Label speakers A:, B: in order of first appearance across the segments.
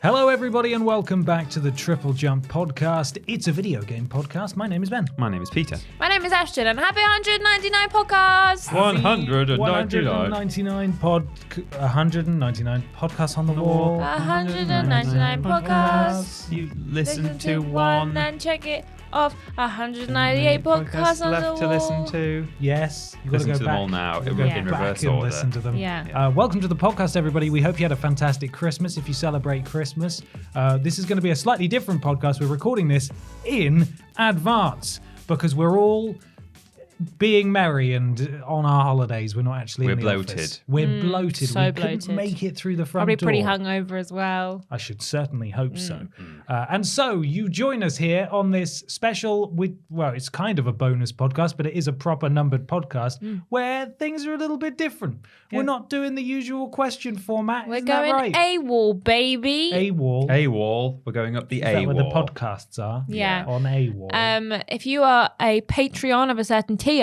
A: Hello, everybody, and welcome back to the TripleJump Podcast. It's a video game podcast. My name is Ben.
B: My name is Peter.
C: My name is Ashton, and happy 199 podcast.
A: 199 podcasts on the wall.
C: 199 podcasts.
B: You listen to one.
C: and check it off. 198 podcasts on the
B: left
C: wall.
B: to listen to.
A: Yes, you've got to
B: Listen
A: go
B: to
A: back.
B: them all now. It
A: You've
B: will
A: got
B: be
A: to
B: in
A: go back
B: reverse
A: and
B: order.
A: listen to them.
C: Yeah.
A: Welcome to the podcast, everybody. We hope you had a fantastic Christmas if you celebrate Christmas. This is going to be a slightly different podcast. We're recording this in advance because we're all being merry and on our holidays. We're not actually in the
B: bloated.
A: office. We're bloated.
C: so
A: we
C: bloated.
A: couldn't make it through the front
C: Probably
A: door.
C: pretty hungover as well.
A: I should certainly hope so. And so you join us here on this special, it's kind of a bonus podcast, but it is a proper numbered podcast where things are a little bit different.
C: Yeah.
A: We're not doing the usual question format.
C: We're
A: Isn't that
C: going
A: right?
C: AWOL, baby.
A: AWOL.
B: A-wall. We're going up the
A: Is that
B: A-wall.
A: where the podcasts are?
C: Yeah.
A: On AWOL.
C: If you are a Patreon of a certain tier,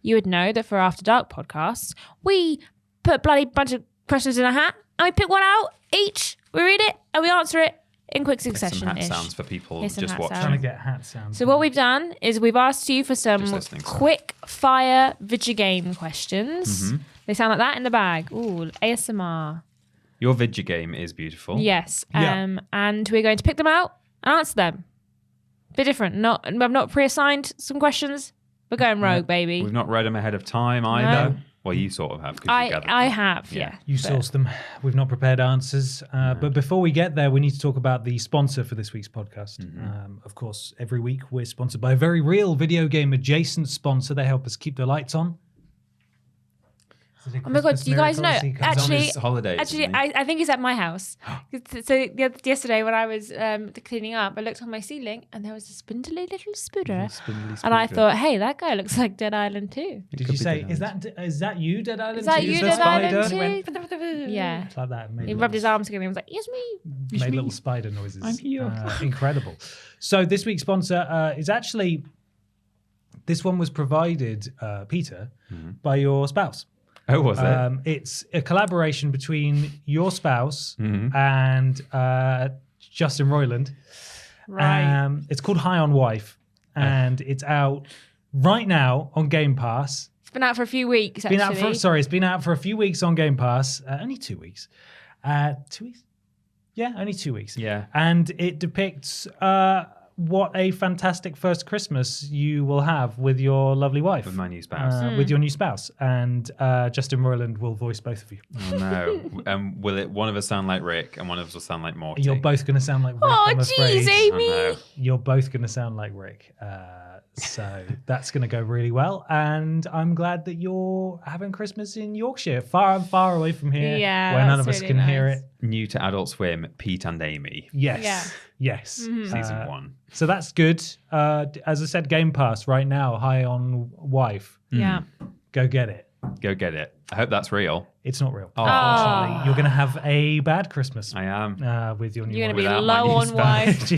C: you would know that for After Dark podcasts, we put a bloody bunch of questions in a hat and we pick one out each. We read it and we answer it in quick
B: Some
C: succession.
B: hat sounds for people
C: Here's some
B: just
C: hat
B: watching.
A: Trying to
C: sounds.
A: get hat sounds.
C: So what we've done is we've asked you for some
B: Just listening, sorry.
C: quick fire video game questions. They sound like that in the bag. Ooh, ASMR.
B: Your video game is beautiful.
C: Yes.
A: Yeah.
C: And we're going to pick them out and answer them. Bit different. I've not pre-assigned some questions. We're going rogue, baby.
B: We've not read them ahead of time either.
A: No.
B: Well, you sort of have. 'Cause you gathered
C: I
B: them.
C: have, yeah.
A: You sourced them. We've not prepared answers. But before we get there, we need to talk about the sponsor for this week's podcast. Of course, every week we're sponsored by a very real video game adjacent sponsor. They help us keep the lights on.
C: Oh my God, do you guys know?
B: He's on
C: Actually,
B: his holidays,
C: Actually,
B: isn't he?
C: I think it's at my house. So yesterday when I was cleaning up, I looked on my ceiling and there was a spindly little spooder. And I thought, hey, that guy looks like Dead Island 2.
A: Did you say, is that you, Dead Island 2?
C: Is that you, Dead Island 2?
A: Went,
C: Yeah.
A: it's like that.
C: He rubbed his arms together and was like, yes, me.
A: Made little spider noises.
B: I'm here.
A: Incredible. So this week's sponsor is actually, this one was provided, Peter, by your spouse.
B: Oh, was it?
A: It's a collaboration between your spouse and Justin Roiland.
C: Right.
A: It's called High on Wife, and it's out right now on Game Pass.
C: It's been out for a few weeks,
A: It's
C: actually.
A: been out for a few weeks on Game Pass. Only 2 weeks. 2 weeks? Yeah, only 2 weeks.
B: Yeah.
A: And it depicts what a fantastic first Christmas you will have with your lovely wife.
B: With my new spouse.
A: With your new spouse. And Justin Roiland will voice both of you.
B: Oh, no. Will it? One of us sound like Rick and one of us will sound like Morty?
A: You're both going to sound like Rick,
C: Oh,
A: I'm afraid.
C: jeez, Amy.
B: Oh, no.
A: You're both going to sound like Rick. So that's going to go really well. And I'm glad that you're having Christmas in Yorkshire, far away from here,
C: Yeah,
A: where none of
C: that's
A: us
C: really
A: can hear
C: nice.
A: it.
B: New to Adult Swim, Pete and Amy.
A: Yes.
C: Yeah.
A: Yes.
B: Season 1.
A: So that's good. As I said, Game Pass right now, High on Wife.
C: Yeah.
A: Go get it.
B: Go get it. I hope that's real.
A: It's not real.
B: Oh.
A: Unfortunately, you're going to have a bad Christmas
B: I am.
A: with your new
C: You're
A: wife.
C: going to be
B: Without my
C: low
B: new
C: on
B: spouse.
C: wife.
A: Which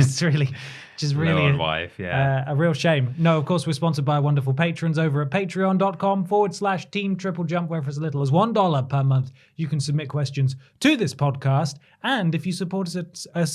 A: is really
B: Low on wife, yeah.
A: a real shame. No, of course, we're sponsored by wonderful patrons over at patreon.com/Team TripleJump, where for as little as $1 per month, you can submit questions to this podcast. And if you support us at a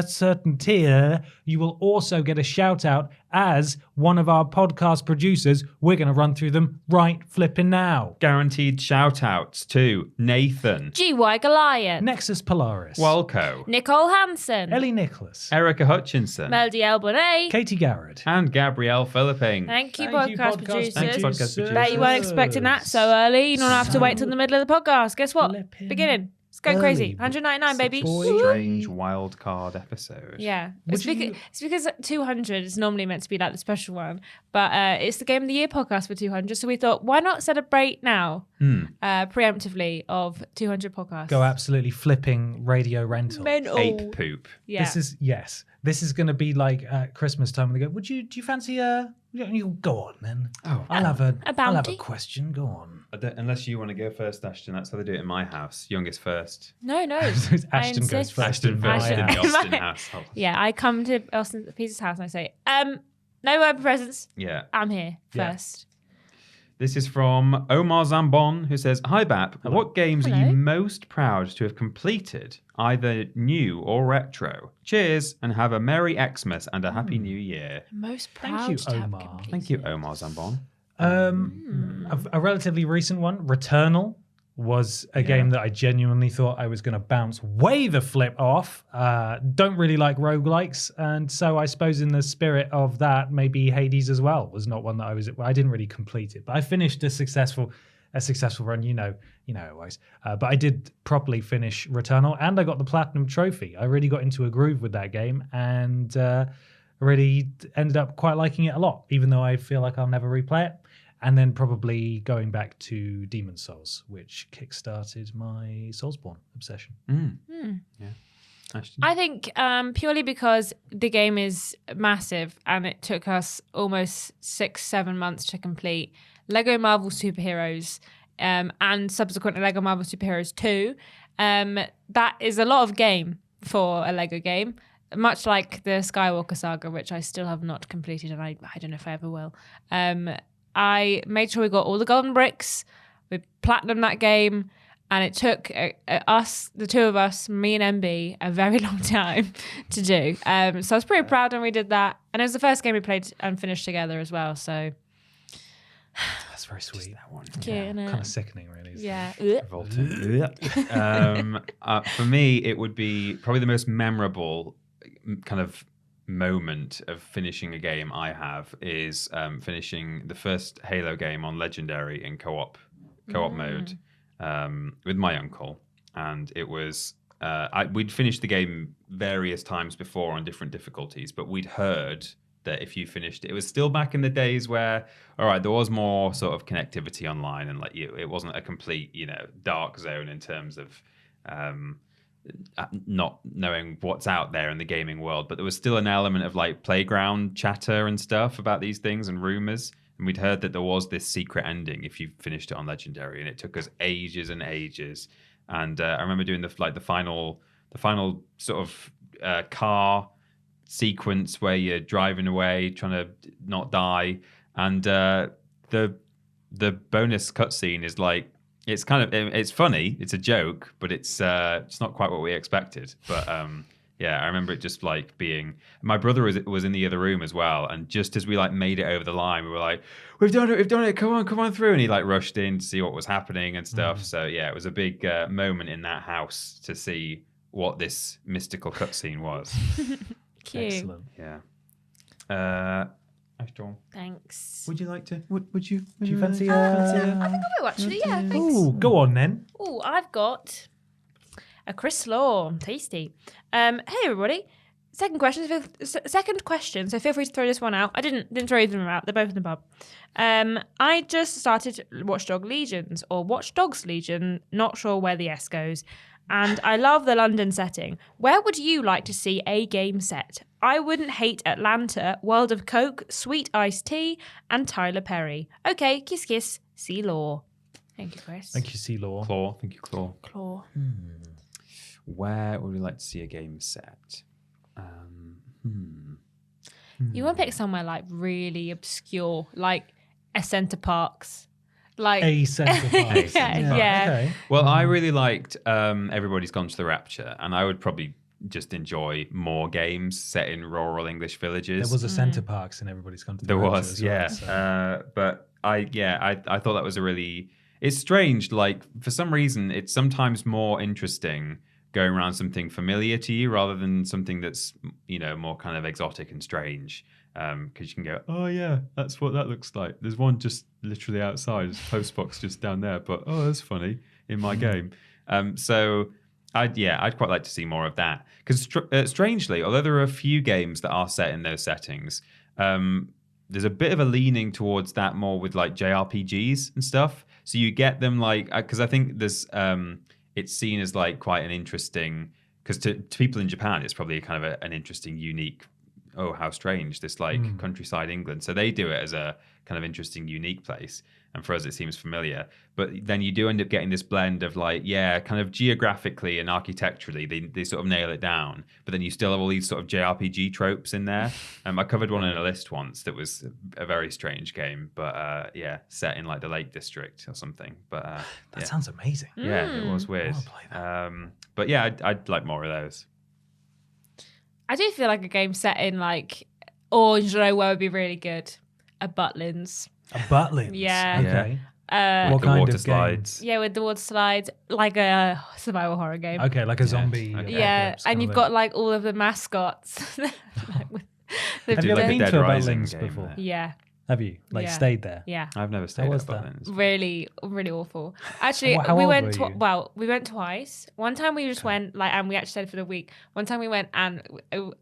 A: certain tier, you will also get a shout out as one of our podcast producers. We're going to run through them right flipping now.
B: Guaranteed shout outs to Nathan,
C: GY Goliath.
A: Nexus Polaris.
B: Walco,
C: Nicole Hansen.
A: Ellie Nicholas.
B: Erica Hutchinson,
C: Melody Elbonet.
A: Katie Garrett.
B: and Gabrielle Philipping.
C: Thank you,
A: Thank you,
C: podcast
A: podcast
C: producers.
B: Thanks, podcast producers.
C: Bet you weren't expecting that so early. You don't have to wait till the middle of the podcast. Guess what?
A: Flipping
C: Beginning. It's going
A: early.
C: crazy. 199, baby.
B: Strange wild card episode.
C: Yeah.
A: Would
C: It's because 200 is normally meant to be like the special one, but it's the Game of the Year podcast for 200. So we thought, why not celebrate now, preemptively, of 200 podcasts?
A: Go absolutely flipping radio rental.
C: Mental.
B: Ape poop.
C: Yeah.
A: This is going to be like at Christmas time when they go, do you fancy you go on then.
B: Oh.
A: I'll have a
C: bounty?
A: question. Go on.
B: Unless you want to go first, Ashton. That's how they do it in my house. Youngest first.
C: No.
A: So it's
C: I
A: Ashton goes
C: insist.
A: first.
B: Ashton
A: in
B: first
A: my
B: in the
A: house.
B: Austin household.
C: Yeah, I come to Peter's house and I say, no word presents.
B: Yeah.
C: I'm here
A: Yeah.
C: first.
B: This is from Omar Zambon, who says, "Hi Bap, what games are
C: Hello.
B: you most proud to have completed, either new or retro? Cheers, and have a Merry Xmas and a Happy New Year."
C: Most
A: Thank
C: proud
A: you,
C: to have
A: Omar.
C: completed.
B: Thank you, Omar Zambon.
A: A relatively recent one, Returnal, was a game that I genuinely thought I was going to bounce way the flip off. Don't really like roguelikes, and so I suppose in the spirit of that, maybe Hades as well was not one that I didn't really complete it, but I finished a successful run. You know it was. But I did properly finish Returnal, and I got the platinum trophy. I really got into a groove with that game, and really ended up quite liking it a lot, even though I feel like I'll never replay it. And then probably going back to Demon's Souls, which kickstarted my Soulsborne obsession.
B: Yeah. Ashton?
C: I think purely because the game is massive and it took us almost 6-7 months to complete. Lego Marvel Superheroes and subsequently Lego Marvel Superheroes 2. That is a lot of game for a Lego game, much like the Skywalker Saga, which I still have not completed, and I don't know if I ever will. I made sure we got all the golden bricks. We platinumed that game, and it took us, the two of us, me and MB, a very long time to do. So I was pretty proud when we did that, and it was the first game we played and finished together as well. So
A: That's very sweet. That one.
C: cute, innit?
A: Kind of sickening, really. Isn't
C: Yeah.
B: For me, it would be probably the most memorable kind of moment of finishing a game I have is finishing the first Halo game on Legendary in co-op mode with my uncle, and it was we'd finished the game various times before on different difficulties, but we'd heard that if you finished it was still back in the days where, all right, there was more sort of connectivity online, and it wasn't a complete dark zone in terms of not knowing what's out there in the gaming world, but there was still an element of like playground chatter and stuff about these things and rumors, and we'd heard that there was this secret ending if you finished it on Legendary, and it took us ages and ages. And I remember doing the final sort of car sequence where you're driving away trying to not die, and the bonus cutscene is like, it's funny, it's a joke, but it's not quite what we expected. But I remember it just like being. My brother was in the other room as well, and just as we like made it over the line, we were like, "We've done it! Come on through!" And he like rushed in to see what was happening and stuff. So yeah, it was a big moment in that house to see what this mystical cutscene was.
C: Cute.
A: Excellent.
B: Yeah. Ashton,
C: Thanks.
B: would you like to? Would you
A: fancy
C: I think I will actually. Yeah. Thanks.
A: Oh, go on then.
C: Oh, I've got a Chris Law. Tasty. Hey everybody. Second question. So feel free to throw this one out. I didn't throw either of them out. They're both in the pub. I just started Watch Dogs Legion. Not sure where the S goes. And I love the London setting. Where would you like to see a game set? I wouldn't hate Atlanta, World of Coke, Sweet Iced Tea, and Tyler Perry. Okay, kiss kiss, C Law. Thank you, Chris.
A: Thank you, C-Law.
B: Claw? Thank you, Claw.
C: Claw.
B: Where would we like to see a game set?
C: You want to pick somewhere like really obscure, like a Centre Parks. Like
A: A Centre Parks.
C: yeah.
A: Okay.
B: Well, I really liked Everybody's Gone to the Rapture, and I would probably just enjoy more games set in rural English villages.
A: There was a Centre Parks and Everybody's Gone to the
B: There
A: Rapture
B: was,
A: as well,
B: yeah.
A: so.
B: But I thought that was a really. It's strange. Like for some reason, it's sometimes more interesting going around something familiar to you rather than something that's more kind of exotic and strange. Because you can go, oh yeah, that's what that looks like. There's one just literally outside, there's a post box just down there, but oh, that's funny in my game. So I'd quite like to see more of that. Because strangely, although there are a few games that are set in those settings, there's a bit of a leaning towards that more with like JRPGs and stuff. So you get them like, because I think there's, it's seen as like quite an interesting, because to people in Japan, it's probably kind of an interesting, unique oh, how strange, this like countryside England. So they do it as a kind of interesting, unique place. And for us, it seems familiar. But then you do end up getting this blend of like, kind of geographically and architecturally, they sort of nail it down. But then you still have all these sort of JRPG tropes in there. I covered one in a list once that was a very strange game, but set in like the Lake District or something. But
A: that sounds amazing.
B: Yeah, it was weird.
A: I wanna play that.
B: But yeah, I'd like more of those.
C: I do feel like a game set in like Orange Row where would be really good. A Butlins.
A: A Butlins?
C: Yeah.
A: Okay.
B: What kind
A: water
B: of slides?
C: Yeah, with the water slides, like a survival horror game.
A: Okay, like a zombie.
B: Okay.
C: Yeah,
A: apocalypse kind
C: and
A: of
C: you've
A: thing.
C: got like all of the mascots.
A: Have
B: Do
A: you ever
B: like a
A: been
B: Dead
A: to a
B: Rising
A: Butlins
B: game
A: before?
B: there.
C: Yeah,
A: Have you? Like
C: Yeah.
A: stayed there?
C: yeah.
B: I've never stayed
A: was
B: at
A: that?
B: Butlins.
C: Really, really awful. Actually,
A: How
C: we
A: old
C: went.
A: were you?
C: We went twice. One time we just went and we actually stayed for the week. One time we went and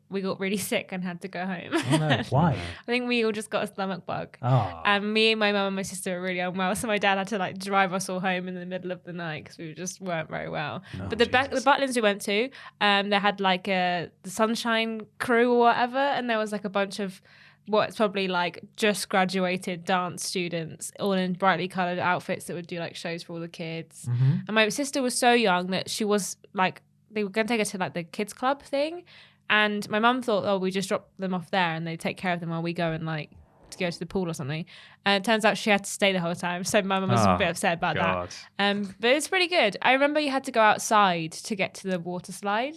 C: we got really sick and had to go home.
A: Oh no, why?
C: I think we all just got a stomach bug.
A: Oh.
C: And me and my mum and my sister were really unwell, so my dad had to like drive us all home in the middle of the night because we just weren't very well. But the Butlins we went to, they had like the Sunshine Crew or whatever, and there was like a bunch of what's probably like just graduated dance students, all in brightly coloured outfits that would do like shows for all the kids.
A: Mhm.
C: And my sister was so young that she was like, they were going to take her to like the kids club thing, and my mum thought, oh, we just drop them off there and they take care of them while we go and like to go to the pool or something. And it turns out she had to stay the whole time, so my mum was a bit upset about
B: God.
C: that. But it's pretty good. I remember you had to go outside to get to the water slide.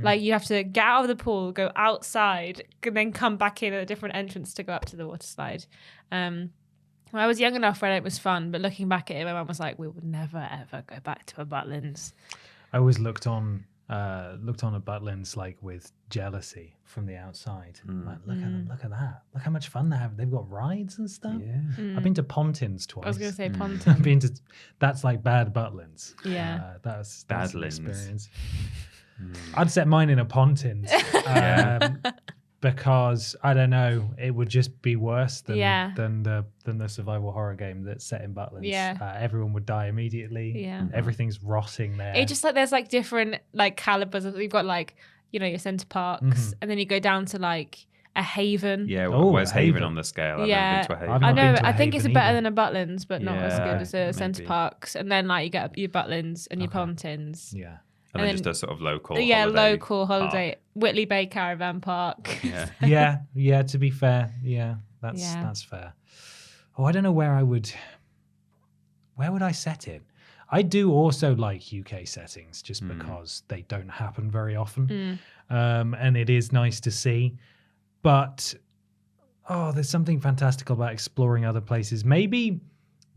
C: Like you have to get out of the pool, go outside, and then come back in at a different entrance to go up to the water slide. When I was young enough where it was fun, but looking back at it, my mum was like, "We would never ever go back to a Butlins."
A: I always looked on at Butlins like with jealousy from the outside. Like, look at them, look at that. Look how much fun they have. They've got rides and stuff.
B: Yeah.
A: I've been to Pontins twice.
C: I was going to say
A: I've
C: Ponton.
A: been to that's like bad Butlins.
C: Yeah.
A: That's an
B: Badlands.
A: experience. I'd set mine in a Pontins because I don't know, it would just be worse than the survival horror game that's set in Butlins.
C: Yeah.
A: Everyone would die immediately.
C: Yeah.
A: Everything's rotting there.
C: It just like there's like different like calibers. You've got like, you know, your Center Parks, and then you go down to like a Haven.
B: Yeah,
A: Oh,
B: where's Haven
A: Haven.
B: on the scale? I've
C: Yeah.
B: never been to a Haven.
A: I've
C: I
A: not
C: know.
A: been to a
C: I think it's
A: Haven
C: better
A: either.
C: than a Butlins, but not as
B: Yeah,
C: good as a Center
B: maybe.
C: Parks. And then like you get your Butlins and your Pontins.
A: Yeah.
B: And
C: and
B: then just
C: then-
B: a sort of local
C: Local
B: park.
C: holiday. Whitley Bay Caravan Park.
B: Yeah.
A: Yeah, to be fair. Yeah, that's fair. Oh, I don't know where would I set it? I do also like UK settings just because they don't happen very often. And it is nice to see. But there's something fantastical about exploring other places. Maybe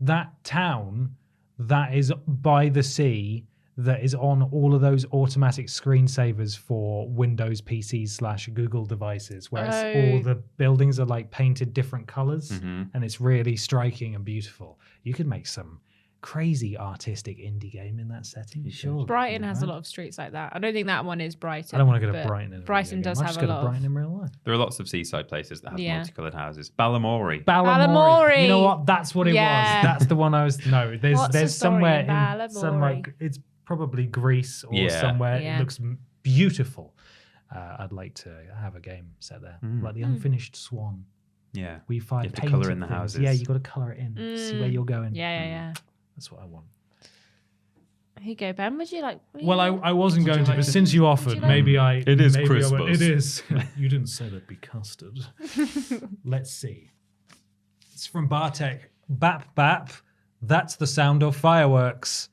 A: that town that is by the sea that is on all of those automatic screensavers for Windows PCs / Google devices, where all the buildings are like painted different colors and it's really striking and beautiful. You could make some crazy artistic indie game in that setting. Sure.
C: Brighton has a lot of streets like that. I don't think that one is Brighton.
A: I don't want to go to
C: but
A: Brighton. In a
C: Brighton
A: video
C: does
A: game.
C: have
A: I'll
C: a
A: just go
C: lot
A: to Brighton
C: of...
A: in real life.
B: There are lots of seaside places that have
C: Yeah.
B: multicolored houses. Balamory.
C: Balamory.
A: You know what? That's what it
C: Yeah.
A: was. That's the one I was. No, there's
C: What's the
A: there's
C: story
A: somewhere
C: in
A: in some
C: Balamory?
A: like it's probably Greece or
B: Yeah.
A: somewhere.
C: Yeah.
A: It looks beautiful. I'd like to have a game set there, like the Unfinished Swan.
B: Yeah.
A: We find
B: You have to colour in the
A: things.
B: houses.
A: Yeah, you got to color it in. See where you're going.
C: Yeah.
A: That's what I want.
C: Here you go, Ben. Would you like...
A: Well, I wasn't going to, but since you offered,
C: like-
A: maybe I.
B: It is
A: maybe I went,
B: Christmas.
A: It is. You didn't say there'd be custard. Let's see. It's from Bartek. Bap bap. That's the sound of fireworks.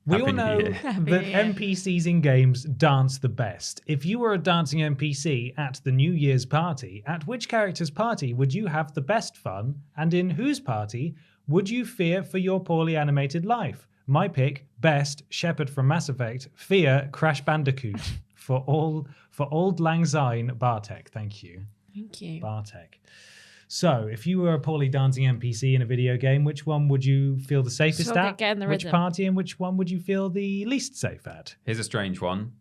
A: We
B: Happy
A: all
B: New
A: know
B: Year.
A: that
C: New Year.
A: NPCs in games dance the best. If you were a dancing NPC at the New Year's party, at which character's party would you have the best fun? And in whose party would you fear for your poorly animated life? My pick, best, Shepard from Mass Effect, fear, Crash Bandicoot. For Old Lang Syne, Bartek. Thank you.
C: Thank you.
A: Bartek. So, if you were a poorly dancing NPC in a video game, which one would you feel the safest
C: Sure,
A: at?
C: get in the
A: Which
C: rhythm.
A: party and which one would you feel the least safe at?
B: Here's a strange one.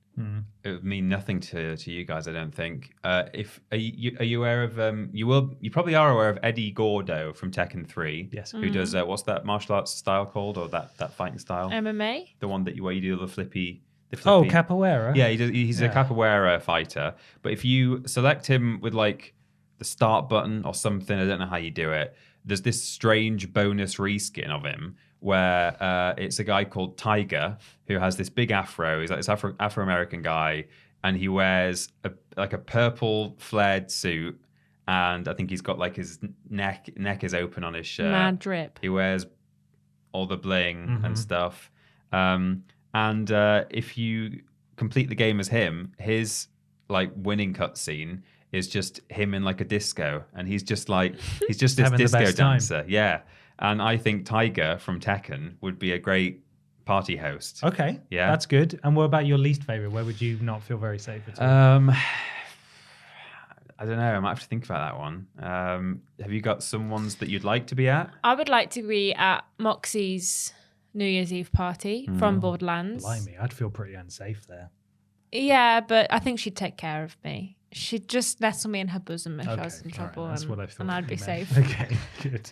B: It would mean nothing to you guys, I don't think. Are you aware of you probably are aware of Eddie Gordo from Tekken 3?
A: Yes.
B: Who does what's that martial arts style called, or that fighting style?
C: MMA?
B: The one where you do the flippy The
A: Oh,
B: Philippine-
A: capoeira.
B: Yeah, he's a
A: Yeah.
B: capoeira fighter. But if you select him with like the start button or something, I don't know how you do it. There's this strange bonus reskin of him where it's a guy called Tiger who has this big afro. He's like this Afro-American guy, and he wears a purple flared suit, and I think he's got like his neck is open on his shirt.
C: Mad drip.
B: He wears all the bling
A: Mm-hmm.
B: and stuff. And if you complete the game as him, his like winning cutscene is just him in like a disco, and he's just this
A: Having the
B: disco
A: best time.
B: dancer. Yeah, and I think Tiger from Tekken would be a great party host.
A: Okay.
B: Yeah.
A: That's good. And what about your least favorite? Where would you not feel very safe at all?
B: I don't know. I might have to think about that one. Have you got some ones that you'd like to be at?
C: I would like to be at Moxie's New Year's Eve party from Borderlands.
A: Blimey, I'd feel pretty unsafe there.
C: Yeah, but I think she'd take care of me. She'd just nestle me in her bosom if I was in
A: all right,
C: trouble,
A: that's what I thought
C: and I'd
A: you
C: be
A: meant.
C: safe.
A: Okay, good.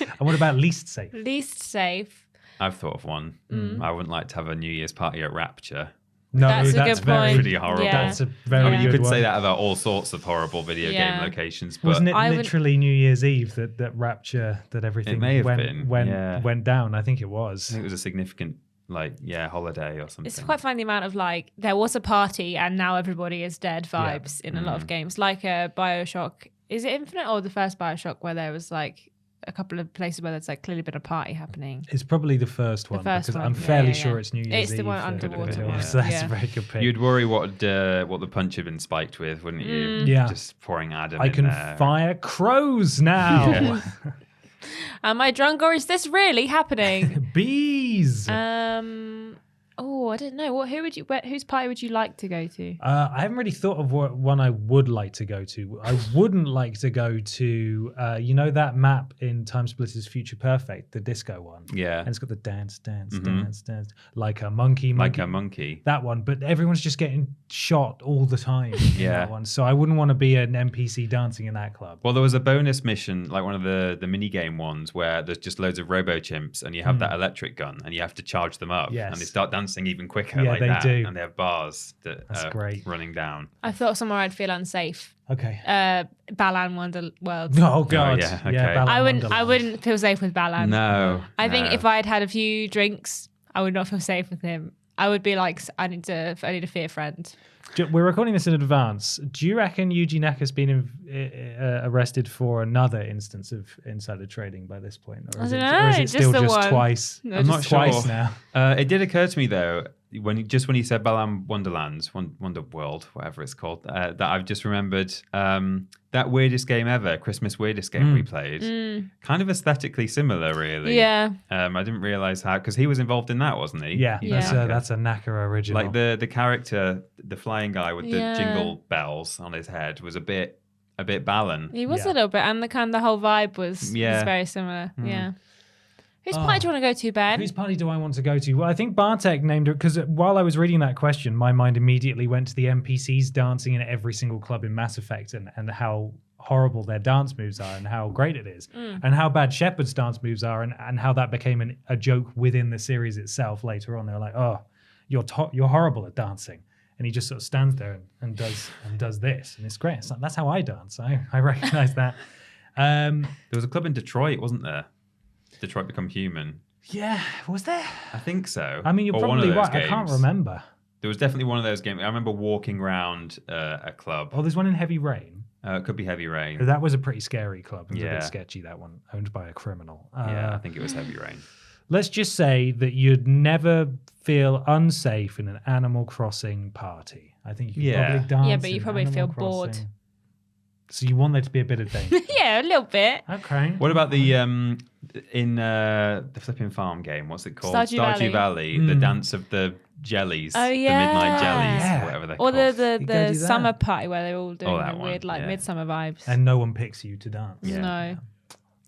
A: And what about least safe?
C: Least safe.
B: I've thought of one. I wouldn't like to have a New Year's party at Rapture.
A: No,
C: That's a good
A: very,
C: point.
B: Pretty horrible.
C: Yeah.
A: That's a very
B: I mean, you
A: good
B: could
A: one.
B: say that about all sorts of horrible video
C: Yeah.
B: game locations, but
A: Wasn't it
C: I would-
A: literally New Year's Eve that Rapture, that everything
B: may have been, yeah.
A: went down? I think it
B: I
A: was.
B: think it was a significant, holiday or something.
C: It's quite funny the amount of like, there was a party and now everybody is dead vibes in a lot of games. Like a Bioshock. Is it Infinite or the first Bioshock where there was like a couple of places where there's like clearly been a party happening?
A: It's probably the first one
C: first
A: because
C: one.
A: I'm
C: Yeah,
A: fairly
C: yeah,
A: sure
C: yeah.
A: it's New Year's
C: It's
A: Eve.
C: the one
A: that
C: underwater
A: it
C: one,
A: was. That's
C: yeah.
A: a very good pick.
B: You'd worry what the punch had been spiked with, wouldn't you?
A: Yeah.
B: Just pouring Adam
A: I
B: in
A: can
B: there.
A: fire crows now.
B: Yeah.
C: Am I drunk or is this really happening?
A: Bees.
C: Oh, I don't know. Whose party would you like to go to?
A: I haven't really thought of what one I would like to go to. I wouldn't like to go to, that map in Time Splitters Future Perfect, the disco one.
B: Yeah.
A: And it's got the dance,
B: Mhm.
A: dance, like a monkey.
B: Like a monkey.
A: That one, but everyone's just getting shot all the time. in
B: Yeah.
A: that one. So I wouldn't want to be an NPC dancing in that club.
B: Well, there was a bonus mission, like one of the mini game ones, where there's just loads of robo chimps, and you have that electric gun, and you have to charge them up,
A: Yes.
B: and they start dancing even quicker,
A: Yeah,
B: like
A: they
B: that,
A: do.
B: and they have bars that
A: That's
B: are
A: great.
B: running down.
C: I thought somewhere I'd feel unsafe.
A: Okay.
C: Balan Wonderworld.
A: Oh God.
B: yeah, okay.
A: Balan
C: I
A: Wonderland.
C: wouldn't feel safe with Balan.
B: No,
C: I think
B: no.
C: if I'd had a few drinks, I would not feel safe with him. I would be like, I need a fear friend.
A: We're recording this in advance. Do you reckon Yuji Naka's been arrested for another instance of insider trading by this point? Or
C: I
A: is
C: don't
A: it,
C: know,
A: or is it
C: just
A: still
C: the
A: just
C: one.
A: twice?
C: No,
B: I'm not
C: just
B: sure.
A: Twice now.
B: It did occur to me though, when you said Balan Wonderlands, Wonderworld, whatever it's called, that I've just remembered that weirdest game ever, Christmas weirdest game we played, kind of aesthetically similar, really.
C: Yeah.
B: I didn't realize how, because he was involved in that, wasn't he?
A: Yeah,
C: Yeah.
A: that's a Naka original.
B: Like the character, the flying guy with the
C: Yeah.
B: jingle bells on his head was a bit Balan.
C: He was
A: Yeah.
C: a little bit, and the whole vibe was
B: Yeah.
C: very similar. Yeah. Whose party do you want to go to, Ben?
A: Whose party do I want to go to? Well, I think Bartek named it because while I was reading that question, my mind immediately went to the NPCs dancing in every single club in Mass Effect and how horrible their dance moves are and how great it is and how bad Shepard's dance moves are and how that became a joke within the series itself later on. They were like, oh, you're horrible at dancing. And he just sort of stands there and does this. And it's great. It's like, that's how I dance. I recognize that.
B: There was a club in Detroit, wasn't there? Detroit Become Human.
A: Yeah, was there?
B: I think so.
A: I mean, you're
B: Or one of
A: probably
B: those
A: right. I can't
B: games.
A: remember.
B: There was definitely one of those games. I remember walking around a club.
A: Oh, there's one in Heavy Rain.
B: It could be Heavy Rain.
A: That was a pretty scary club. It was a
B: Yeah.
A: bit sketchy, that one, owned by a criminal.
B: Yeah, I think it was Heavy Rain.
A: Let's just say that you'd never feel unsafe in an Animal Crossing party. I think you could
B: Yeah.
A: probably dance.
C: Yeah, but you
A: in
C: probably
A: Animal
C: feel bored.
A: Crossing. So you want there to be a bit of danger.
C: Yeah, a little bit.
A: Okay.
B: What about the in the flipping farm game? What's it called?
C: Stardew
B: Valley. The dance of the jellies.
C: Oh,
B: The midnight jellies,
A: Yeah.
B: whatever they're
C: Or
B: called.
C: the
A: You go do that.
C: summer party where they're all doing
B: that
C: the
B: one,
C: weird like
B: yeah.
C: midsummer vibes.
A: And no one picks you to dance.
B: Yeah.
C: No,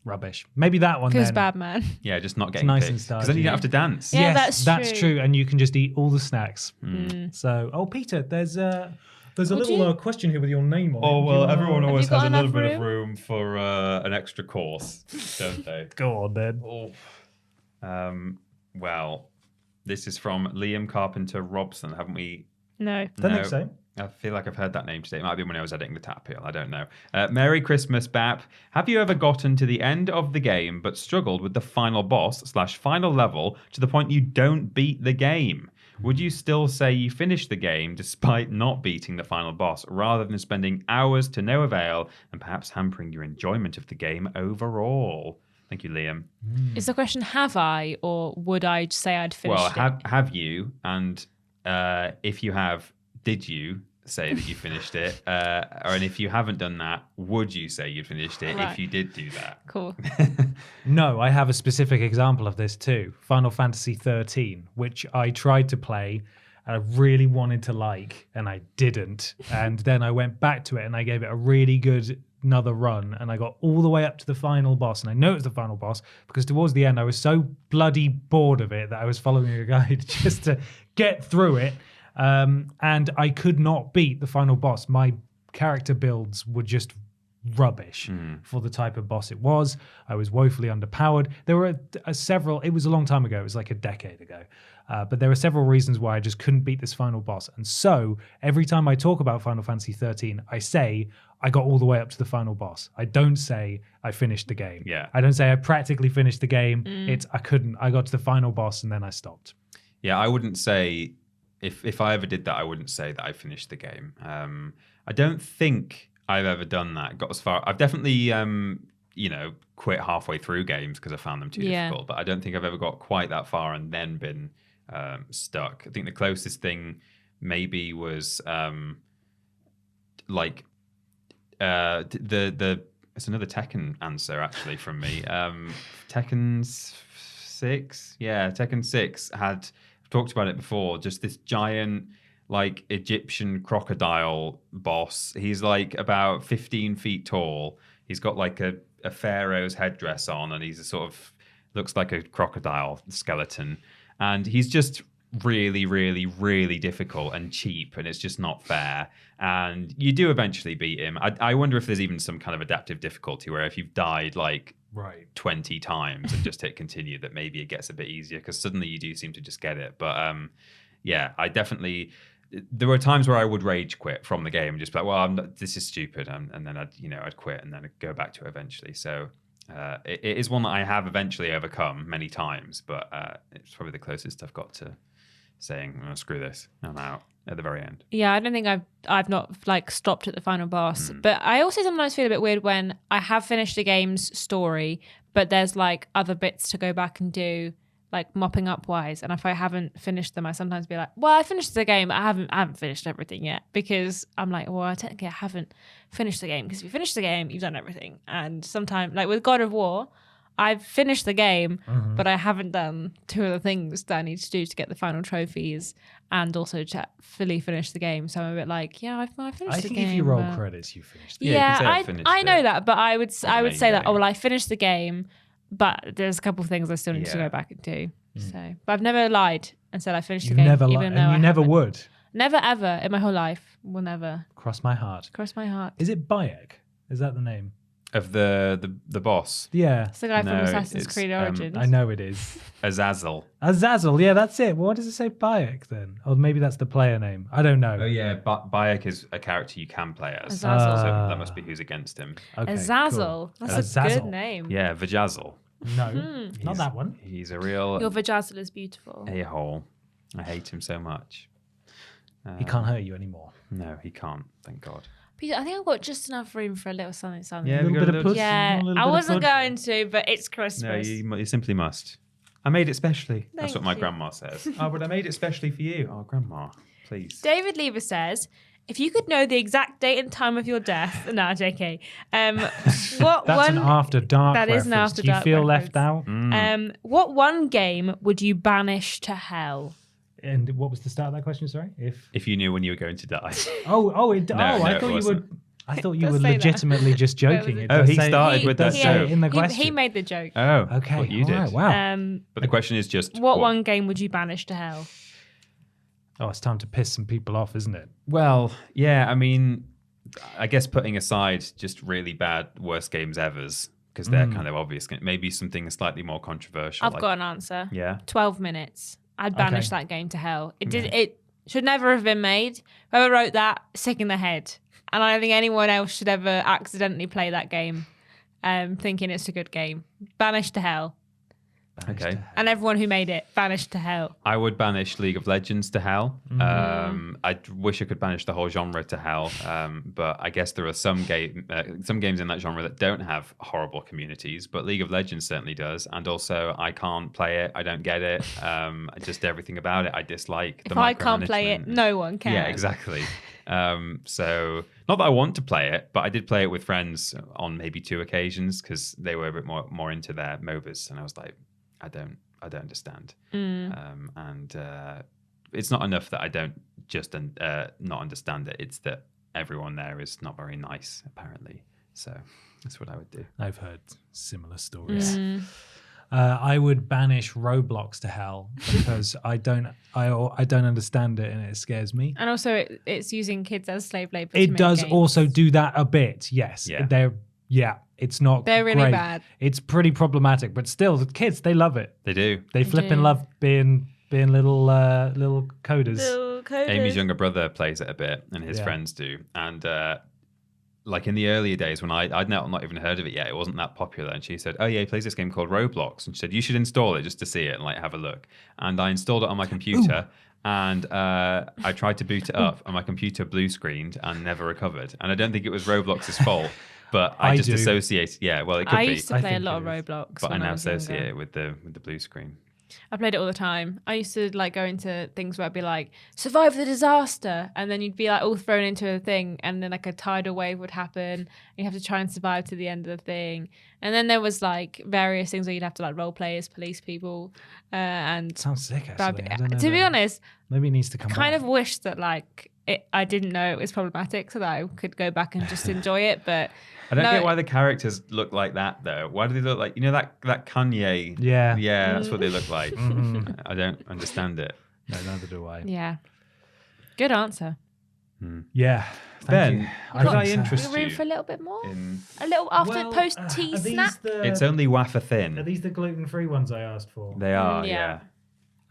A: Rubbish. Maybe that one
C: feels
A: then.
C: bad, man.
B: Yeah, just not getting
A: nice and
B: picked. Because then you
A: Stardew.
B: don't have to dance.
C: Yeah,
A: Yes,
C: that's
A: true.
C: true.
A: And you can just eat all the snacks.
C: Mm.
A: So, Peter, there's a
C: Would
A: little
C: you?
A: question here with your name on it.
B: Oh,
A: Do you
B: well,
A: wanna-
B: everyone always
C: got
B: has a little
C: enough
B: bit of
C: room?
B: room for an extra course, don't they?
A: Go on then.
B: Oh. Well, This is from Liam Carpenter Robson, haven't we?
C: No.
A: Don't think so.
B: I feel like I've heard that name today. It might be when I was editing the Tap Peel. I don't know. Merry Christmas, Bap. Have you ever gotten to the end of the game but struggled with the final boss/final level to the point you don't beat the game? Would you still say you finished the game despite not beating the final boss, rather than spending hours to no avail and perhaps hampering your enjoyment of the game overall? Thank you, Liam.
C: Is the question, have I, or would I say I'd finished it?
B: Have you? And if you have, did you say that you finished it? And if you haven't done that, would you say you finished it if you did do that?
C: Cool.
A: No, I have a specific example of this too. Final Fantasy 13, which I tried to play and I really wanted to like, and I didn't. And then I went back to it and I gave it a really good another run, and I got all the way up to the final boss. And I know it was the final boss because towards the end I was so bloody bored of it that I was following a guide just to get through it. And I could not beat the final boss. My character builds were just rubbish for the type of boss it was. I was woefully underpowered. There were several, it was a long time ago, it was like a decade ago. But there were several reasons why I just couldn't beat this final boss. And so every time I talk about Final Fantasy 13, I say I got all the way up to the final boss. I don't say I finished the game.
B: Yeah.
A: I don't say I practically finished the game. It's I couldn't. I got to the final boss and then I stopped.
B: Yeah, I wouldn't say, if I ever did that, I wouldn't say that I finished the game. I don't think I've ever done that. Got as far. I've definitely, quit halfway through games because I found them too difficult. But I don't think I've ever got quite that far and then been stuck. I think the closest thing maybe was it's another Tekken answer actually from me. Tekken 6, yeah, Tekken 6 had. Talked about it before, just this giant like Egyptian crocodile boss. He's like about 15 feet tall. He's got like a pharaoh's headdress on, and he's a sort of looks like a crocodile skeleton, and he's just really, really, really difficult and cheap, and it's just not fair. And you do eventually beat him. I wonder if there's even some kind of adaptive difficulty where if you've died like 20 times and just hit continue, that maybe it gets a bit easier, because suddenly you do seem to just get it. But I definitely, there were times where I would rage quit from the game and just be like, well, this is stupid, and then I'd quit and then I'd go back to it eventually. So it is one that I have eventually overcome many times, but it's probably the closest I've got to saying, oh, screw this, I'm out at the very end.
C: Yeah, I don't think I've not like stopped at the final boss. But I also sometimes feel a bit weird when I have finished the game's story, but there's like other bits to go back and do, like mopping up wise. And if I haven't finished them, I sometimes be like, well, I finished the game. I haven't finished everything yet, because I'm like, well, technically I haven't finished the game, because if you finish the game, you've done everything. And sometimes, like with God of War, I've finished the game, but I haven't done two of the things that I need to do to get the final trophies and also to fully finish the game. So I'm a bit like, yeah, I finished the game.
A: I think if you roll credits, you finished the game.
C: Yeah, I know that, but I would say that,
B: game.
C: I finished the game, but there's a couple of things I still need to go back and do. So, but I've never lied and said I finished the game.
A: Never
C: even though
A: and you never would.
C: Never ever in my whole life. Will never.
A: Cross my heart.
C: Cross my heart.
A: Is it Bayek? Is that the name?
B: Of the boss?
A: Yeah.
C: It's the guy from Assassin's Creed Origins.
A: I know it is.
B: Azazel.
A: Azazel, yeah, that's it. Well, what does it say Bayek then? Or maybe that's the player name. I don't know.
B: Oh yeah, Bayek is a character you can play as.
C: Azazel.
B: So that must be who's against him.
A: Okay,
C: Azazel.
A: cool.
C: That's a good name.
B: Yeah, Vajazzle.
A: No, not that one.
B: He's a real
C: Your Vajazzle is beautiful.
B: a-hole. I hate him so much.
A: He can't hurt you anymore.
B: No, he can't. Thank God.
C: Peter, I think I've got just enough room for a little something.
B: Yeah,
A: A little bit of puss.
C: Yeah,
A: a little
C: I
A: bit of
C: wasn't
A: puss.
C: going to, but it's Christmas.
B: No, you simply must. I made it specially. That's what
C: Thank
B: my
C: you.
B: grandma says. Oh, but I made it specially for you. Oh, grandma, please.
C: David Lever says, if you could know the exact date and time of your death, no, JK. What
A: That's
C: one?
A: an After Dark
C: That is an
A: reference.
C: After
A: Do you
C: Dark
A: feel
C: reference.
A: left out?
C: What one game would you banish to hell?
A: And what was the start of that question? Sorry,
B: If you knew when you were going to die.
A: I
B: it
A: thought you
B: wasn't.
A: would. I thought you
C: Does
A: were
C: say that.
A: legitimately just joking.
C: Where was it?
A: It
B: Oh,
A: does
B: he
A: say-
B: started with that
A: does say
B: joke.
A: in the question.
C: He made the joke.
B: Oh,
A: Okay,
B: what you
A: all
B: did.
A: right, wow.
B: But the question is just
C: What one game would you banish to hell?
A: Oh, it's time to piss some people off, isn't it?
B: Well, yeah, I mean, I guess putting aside just really bad worst games ever's, because they're kind of obvious. Maybe something slightly more controversial.
C: I've got an answer.
B: Yeah.
C: 12 minutes. I'd banish that game to hell. It should never have been made. Whoever wrote that, sick in the head. And I don't think anyone else should ever accidentally play that game thinking it's a good game. Banish to hell.
B: Okay.
C: And everyone who made it, banished to hell.
B: I would banish League of Legends to hell. I wish I could banish the whole genre to hell, but I guess there are some games in that genre that don't have horrible communities, but League of Legends certainly does. And also, I can't play it. I don't get it. Just everything about it I dislike.
C: If I can't play it, no one can.
B: Yeah, exactly. So not that I want to play it, but I did play it with friends on maybe 2 occasions because they were a bit more into their MOBAs, and I was like, I don't understand. And it's not enough that I don't just not understand it. It's that everyone there is not very nice, apparently. So that's what I would do.
A: I've heard similar stories. I would banish Roblox to hell because I don't understand it and it scares me.
C: And also, it's using kids as slave labor.
A: It does also do that a bit. Yes, it's not.
C: They're really
A: great.
C: bad.
A: It's pretty problematic, but still, the kids, they love it.
B: They do.
A: They flipping love being little coders.
B: Amy's younger brother plays it a bit, and his friends do. And like in the earlier days when I'd not even heard of it yet, it wasn't that popular. And she said, "Oh yeah, he plays this game called Roblox." And she said, "You should install it just to see it and like have a look." And I installed it on my computer. And I tried to boot it up, and my computer blue screened and never recovered. And I don't think it was Roblox's fault. But I just associate. Yeah, well, it could be.
C: I used to play a lot of Roblox,
B: but I now associate it with the blue screen.
C: I played it all the time. I used to like go into things where I'd be like, survive the disaster, and then you'd be like all thrown into a thing, and then like a tidal wave would happen, and you have to try and survive to the end of the thing. And then there was like various things where you'd have to like role play as police people, and
A: sounds sick. Actually,
C: to be honest,
A: maybe it needs to come.
C: Kind of wish that like I didn't know it was problematic, so that I could go back and just enjoy it, but.
B: I don't get why the characters look like that, though. Why do they look like, that Kanye?
A: Yeah.
B: Yeah, that's what they look like. I don't understand it.
A: No, neither do I.
C: Yeah. Good answer.
A: Yeah.
B: Ben, could I interest you?
C: Room for a little bit more? A little after post-tea snack?
B: It's only wafer thin.
A: Are these the gluten-free ones I asked for?
B: They are, yeah.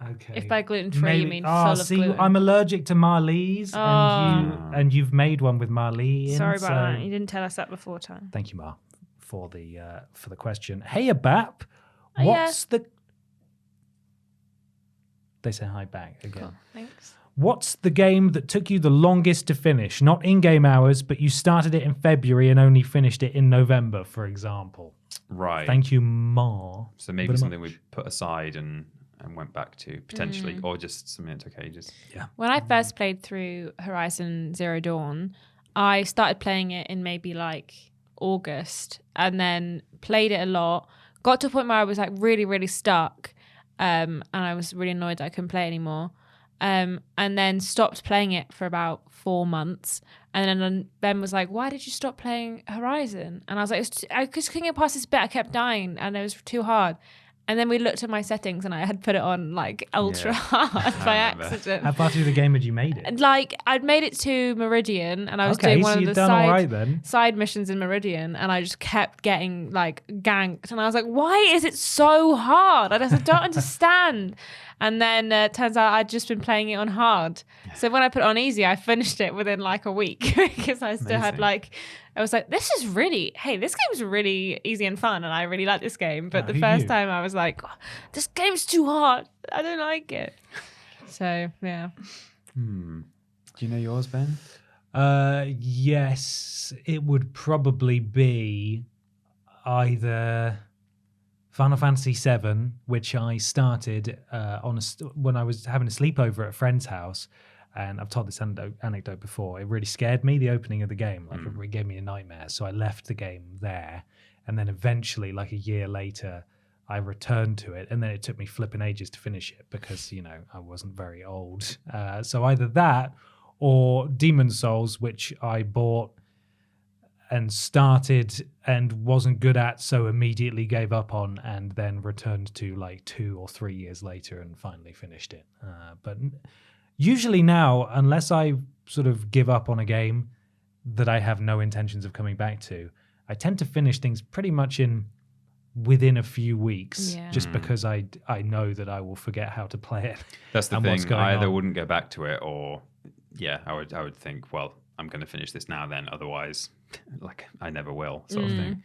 A: Okay.
C: If by gluten-free you mean full of gluten.
A: I'm allergic to Marlies, and you've made one with Marlie.
C: Sorry about that. You didn't tell us that before time.
A: Thank you, Mar, for the question. Hey, Abap, what's the? They say hi back again.
C: Cool. Thanks.
A: What's the game that took you the longest to finish? Not in-game hours, but you started it in February and only finished it in November, for example.
B: Right.
A: Thank you, Mar.
B: So maybe something we put aside and went back to potentially, or just something that took ages.
A: Yeah.
C: When I first played through Horizon Zero Dawn, I started playing it in maybe like August, and then played it a lot. Got to a point where I was like really, really stuck, and I was really annoyed that I couldn't play anymore. And then stopped playing it for about 4 months. And then Ben was like, "Why did you stop playing Horizon?" And I was like, "I just couldn't get past this bit. I kept dying, and it was too hard." And then we looked at my settings, and I had put it on like ultra hard by accident.
A: How far through the game had you made it?
C: And like I'd made it to Meridian, and I was doing one of the side missions in Meridian, and I just kept getting like ganked, and I was like, "Why is it so hard? I don't understand." And then turns out I'd just been playing it on hard. So when I put it on easy, I finished it within like a week because I still had like, I was like, this game's really easy and fun, and I really like this game. But the first time I was like, oh, this game's too hard. I don't like it. So, yeah.
B: Do you know yours, Ben?
A: Yes, it would probably be either Final Fantasy VII, which I started when I was having a sleepover at a friend's house, and I've told this anecdote before. It really scared me, the opening of the game. Like it gave me a nightmare, so I left the game there, and then eventually, like a year later, I returned to it, and then it took me flipping ages to finish it because I wasn't very old. So either that or Demon's Souls, which I bought and started and wasn't good at, so immediately gave up on, and then returned to like 2 or 3 years later and finally finished it. But usually now, unless I sort of give up on a game that I have no intentions of coming back to, I tend to finish things pretty much in within a few weeks,
C: Yeah.
A: just because I know that I will forget how to play it.
B: That's the
A: and what's
B: thing.
A: going
B: I either
A: on.
B: wouldn't go back to it, or I would think, well, I'm going to finish this now. Then otherwise, like I never will, sort of thing.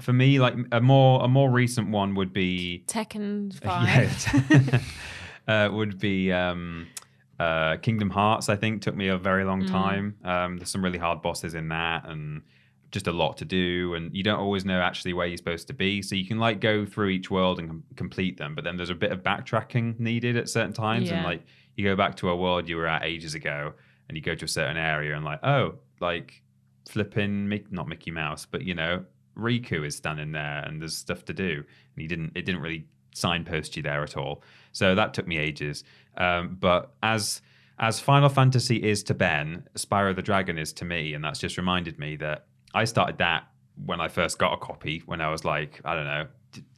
B: For me, like a more recent one would be
C: Tekken 5.
B: would be Kingdom Hearts. I think took me a very long time. There's some really hard bosses in that, and just a lot to do, and you don't always know actually where you're supposed to be. So you can like go through each world and complete them, but then there's a bit of backtracking needed at certain times, and like you go back to a world you were at ages ago, and you go to a certain area, and like, oh, like flipping not Mickey Mouse, but you know, Riku is standing there, and there's stuff to do, and it didn't really signpost you there at all. So that took me ages. But as Final Fantasy is to Ben, Spyro the Dragon is to me, and that's just reminded me that I started that when I first got a copy, when I was like, I don't know,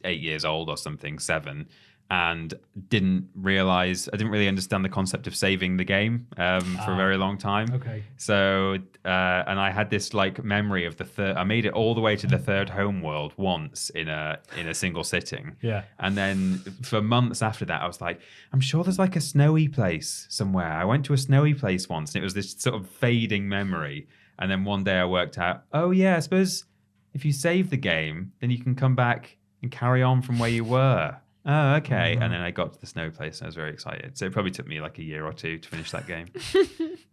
B: 8 years old or something, 7, and didn't really understand the concept of saving the game for a very long time.
A: Okay.
B: So, and I had this like memory of I made it all the way to the third homeworld once in a single sitting.
A: Yeah.
B: And then for months after that, I was like, I'm sure there's like a snowy place somewhere. I went to a snowy place once, and it was this sort of fading memory. And then one day I worked out, oh yeah, I suppose if you save the game, then you can come back and carry on from where you were. Oh, okay. And then I got to the snow place, and I was very excited. So it probably took me like a year or two to finish that game,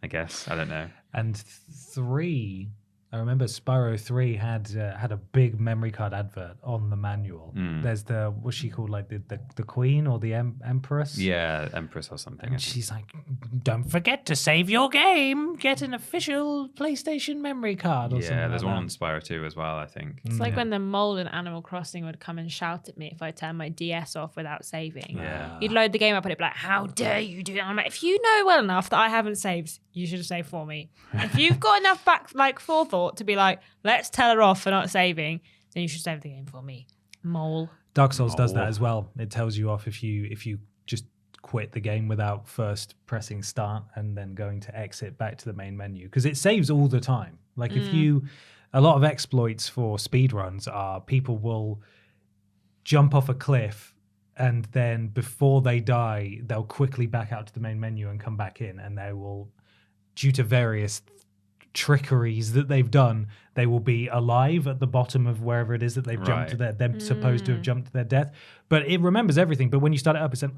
B: I guess. I don't know.
A: And 3, I remember Spyro 3 had a big memory card advert on the manual. There's what's she called, like the queen or the empress?
B: Yeah, Empress or something.
A: And she's like, don't forget to save your game. Get an official PlayStation memory card or something.
B: Yeah, there's one
A: like
B: on Spyro 2 as well, I think.
C: It's like when the mole in Animal Crossing would come and shout at me if I turned my DS off without saving.
B: Yeah.
C: You'd load the game up and it'd be like, how dare you do that? I'm like, if you know well enough that I haven't saved, you should have saved for me. If you've got enough forethought to be like, let's tell her off for not saving, then you should save the game for me. Mole.
A: Dark Souls does that as well. It tells you off if you just quit the game without first pressing start and then going to exit back to the main menu, because it saves all the time. Like a lot of exploits for speedruns are people will jump off a cliff, and then before they die, they'll quickly back out to the main menu and come back in, and they will, due to various trickeries that they've done, they will be alive at the bottom of wherever it is that they've jumped to they're supposed to have jumped to their death. But it remembers everything. But when you start it up, it says,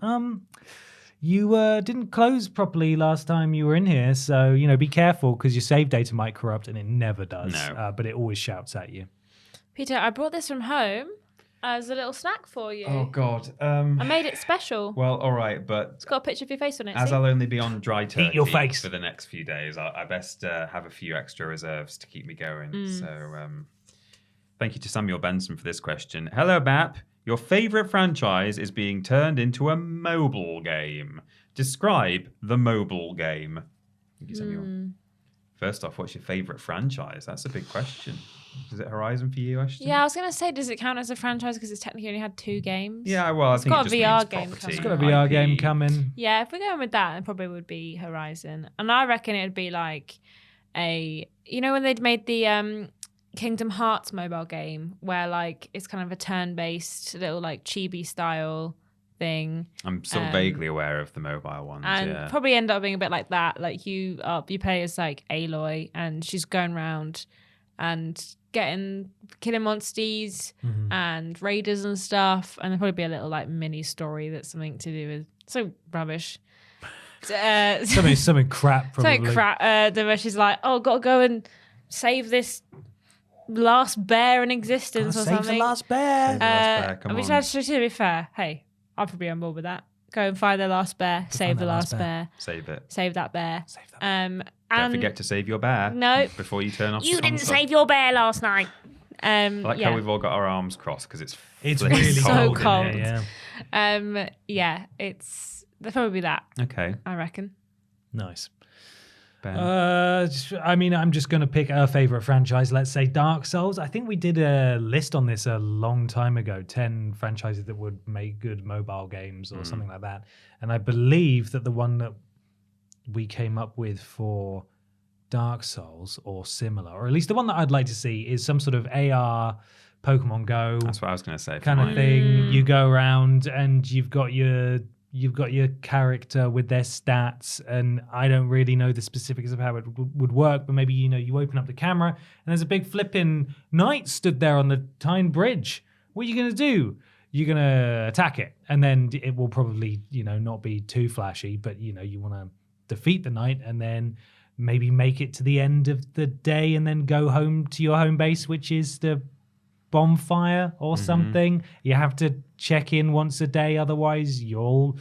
A: you didn't close properly last time you were in here, so be careful, because your save data might corrupt, and it never does.
B: No.
A: But it always shouts at you.
C: Peter, I brought this from home as a little snack for you.
B: Oh, God.
C: I made it special.
B: Well, all right, but
C: It's got a picture of your face on it.
B: as
C: see?
B: I'll only be on dry turkey
A: your face.
B: for the next few days, I best have a few extra reserves to keep me going. So thank you to Samuel Benson for this question. Hello, Bap. Your favourite franchise is being turned into a mobile game. Describe the mobile game. Thank you, Samuel. First off, what's your favourite franchise? That's a big question. Is it Horizon for you, Ashton?
C: Yeah, I was going to say, does it count as a franchise because it's technically only had 2 games?
B: Yeah, well, I think
C: got
B: it
C: a
B: just
C: VR
B: means
C: game
B: property,
C: coming.
A: It's got a VR
B: IP.
A: game coming.
C: Yeah, if we're going with that, it probably would be Horizon. And I reckon it would be like when they'd made the Kingdom Hearts mobile game, where like it's kind of a turn-based little like chibi style thing.
B: I'm sort of vaguely aware of the mobile ones.
C: And probably end up being a bit like that. Like you play as like Aloy, and she's going around and killing monsters and raiders and stuff. And there'll probably be a little like mini story that's something to do with some rubbish.
A: Something crap, probably.
C: Something crap. Where she's like, oh, got to go and save this last bear in existence or
A: Save
C: something.
A: the last bear.
B: Save the last bear, come
C: which
B: on.
C: actually, to be fair, hey, I'd probably be on board with that. Go and find the last bear, save the last bear,
B: Save it.
C: save that bear.
A: Save that.
B: Don't forget to save your bear.
C: No.
B: Before you turn off
C: You
B: the
C: didn't
B: console.
C: save your bear last night.
B: I like how we've all got our arms crossed because it's
A: Really
C: so
A: cold.
C: cold.
A: In here, yeah.
C: There'll probably be that,
B: Okay.
C: I reckon.
A: Nice.
B: Ben.
A: I'm just going to pick a favorite franchise. Let's say Dark Souls. I think we did a list on this a long time ago, 10 franchises that would make good mobile games or something like that. And I believe that the one that we came up with for Dark Souls or similar, or at least the one that I'd like to see, is some sort of AR Pokemon Go
B: That's what I was going to say.
A: kind of thing. You go around and you've got your character with their stats, and I don't really know the specifics of how it would work, but maybe you open up the camera and there's a big flipping knight stood there on the Tyne Bridge. What are you going to do? You're going to attack it, and then it will probably not be too flashy, but you want to defeat the knight and then maybe make it to the end of the day and then go home to your home base, which is the bonfire or something. You have to check in once a day, otherwise Mr.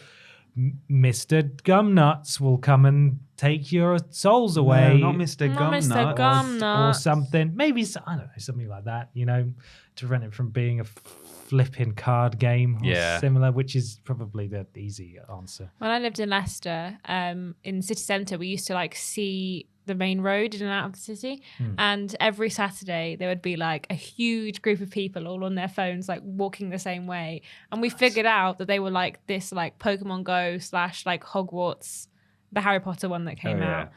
A: Gumnuts will come and take your souls away.
B: No, not Mr. Gumnuts.
C: Gumnuts.
A: Or something. Maybe, I don't know, something like that, to prevent it from being a flipping card game or similar, which is probably the easy answer.
C: When I lived in Leicester, in city centre, we used to see the main road in and out of the city, and every Saturday there would be a huge group of people all on their phones walking the same way, and we figured out that they were this Pokemon Go / Hogwarts, the Harry Potter one that came out.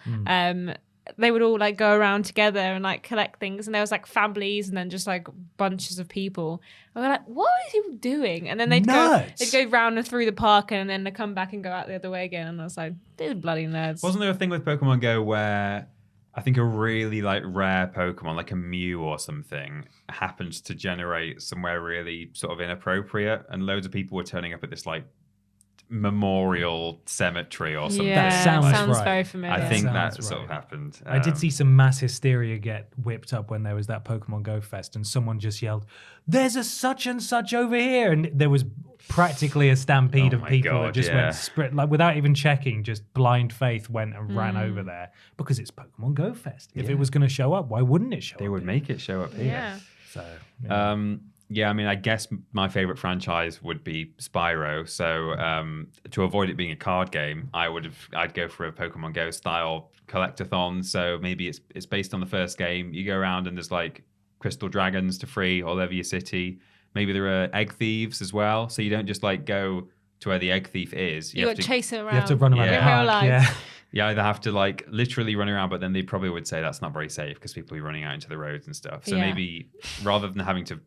C: They would all go around together and collect things, and there was families and then just bunches of people, and we're what are people doing? And then they'd go round and through the park, and then they'd come back and go out the other way again, and I was like, dude, bloody nerds.
B: Wasn't there a thing with Pokemon Go where I think a really rare Pokemon, like a Mew or something, happened to generate somewhere really sort of inappropriate, and loads of people were turning up at this memorial cemetery or something?
C: Yeah,
A: That sounds right.
C: very familiar.
B: I think
A: Sounds
B: that sort of
A: right.
B: happened.
A: I did see some mass hysteria get whipped up when there was that Pokemon Go Fest, and someone just yelled, "There's a such and such over here," and there was practically a stampede of
B: my
A: people
B: God,
A: that just went sprint, without even checking, just blind faith went and ran over there because it's Pokemon Go Fest. If it was going to show up, why wouldn't it show up?
B: They would make it show up here.
C: Yeah.
A: So,
B: Yeah, I mean, I guess my favorite franchise would be Spyro. So to avoid it being a card game, I'd go for a Pokemon Go style collectathon. So maybe it's based on the first game. You go around and there's crystal dragons to free all over your city. Maybe there are egg thieves as well. So you don't just go to where the egg thief is.
C: You got to chase it around.
A: you have to run around
C: in
A: the
C: real
A: park.
C: life.
A: Yeah.
B: You either have to literally run around, but then they probably would say that's not very safe because people will be running out into the roads and stuff. So maybe rather than having to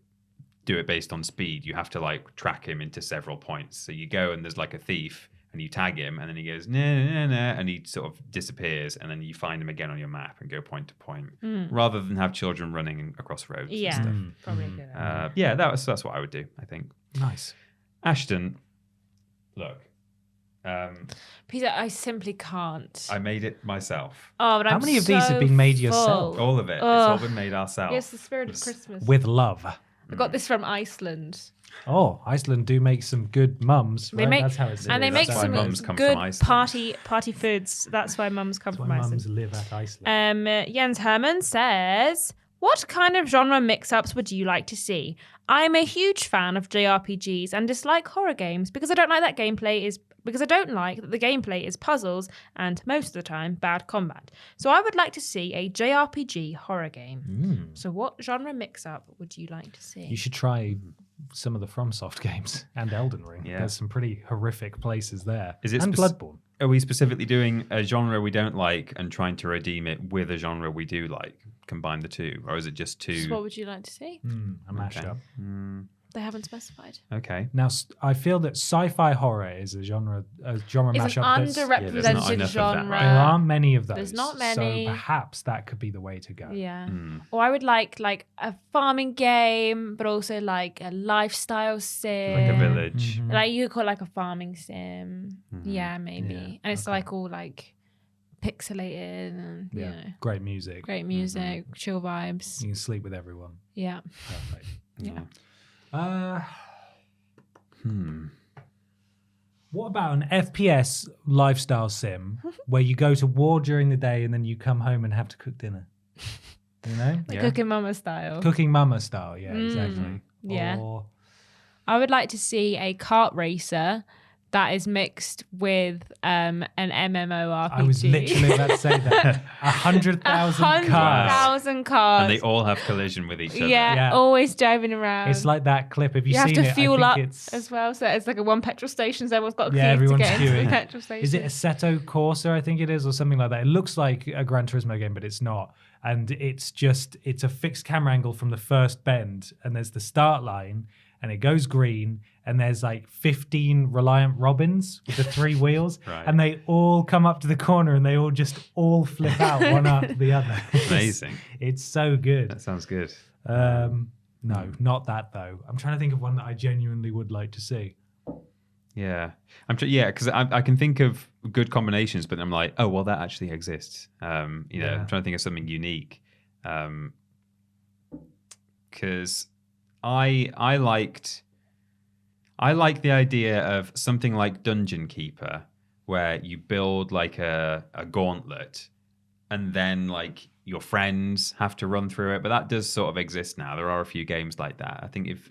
B: do it based on speed, you have to track him into several points. So you go and there's a thief and you tag him and then he goes nah, and he sort of disappears, and then you find him again on your map and go point to point, rather than have children running across roads and stuff.
C: Probably a good idea.
B: Yeah, that's what I would do, I think.
A: Nice.
B: Ashton, look,
C: Peter, I simply can't.
B: I made it myself.
C: Oh, but
A: How
C: I'm
A: many of these have been made yourself?
B: All of it. It's all been made ourselves.
C: Yes, the spirit of Christmas.
A: With love.
C: I got this from Iceland.
A: Oh, Iceland do make some good mums.
C: They
A: right?
C: make,
A: That's how it's
C: and they
B: That's
C: make
B: why
C: some
B: mums come
C: good
B: from Iceland.
C: party foods. That's why mums come
A: That's
C: from
A: why
C: Iceland.
A: mums live at Iceland.
C: Jens Herman says, what kind of genre mix-ups would you like to see? I am a huge fan of JRPGs and dislike horror games because I don't like that the gameplay is puzzles and most of the time bad combat. So I would like to see a JRPG horror game. So what genre mix-up would you like to see?
A: You should try some of the FromSoft games and Elden Ring.
B: Yeah.
A: There's some pretty horrific places there.
B: Is it
A: and Bloodborne.
B: Are we specifically doing a genre we don't like and trying to redeem it with a genre we do like? Combine the two? Or is it just two?
C: So what would you like to see?
A: A mashup.
C: They haven't specified.
B: Okay.
A: Now, I feel that sci-fi horror is a genre
C: It's
A: mashup.
C: an
A: that's-
B: there's not
C: underrepresented
B: enough of that,
C: genre.
B: right?
A: There aren't many of those.
C: There's not many.
A: So perhaps that could be the way to go.
C: Yeah. Or I would like a farming game, but also a lifestyle sim.
B: Like a village.
C: You could call it a farming sim. Yeah, maybe.
A: Yeah,
C: And it's all pixelated and you know,
A: Great music.
C: great music, chill vibes.
A: You can sleep with everyone.
C: Yeah.
A: Perfect.
C: Yeah.
A: What about an FPS lifestyle sim where you go to war during the day and then you come home and have to cook dinner? You know?
C: Cooking Mama style.
A: Cooking Mama style, yeah, exactly.
C: Yeah.
A: Or,
C: I would like to see a kart racer that is mixed with an MMORPG.
A: I was literally about to say that. 100,000 cars.
C: 100,000 cars.
B: And they all have collision with each other.
C: Yeah, always driving around.
A: It's like that clip. Have you
C: have
A: seen
C: to
A: it?
C: fuel
A: I
C: up
A: think it's...
C: as well. So it's like a one petrol station. So everyone's got to queue to
A: everyone's
C: get into the
A: queuing.
C: petrol station.
A: Is it Assetto Corsa, I think it is, or something like that? It looks like a Gran Turismo game, but it's not. And it's a fixed camera angle from the first bend, and there's the start line, and it goes green, and there's like 15 Reliant Robins with the 3 wheels,
B: Right.
A: and they all come up to the corner, and they all flip out one after the other.
B: Amazing.
A: It's so good.
B: That sounds good.
A: No, not that though. I'm trying to think of one that I genuinely would like to see.
B: Yeah, because I can think of good combinations, but I'm like, oh well, that actually exists. I'm trying to think of something unique. Because I liked the idea of something like Dungeon Keeper, where you build like a gauntlet, and then like your friends have to run through it. But that does sort of exist now. There are a few games like that. I think if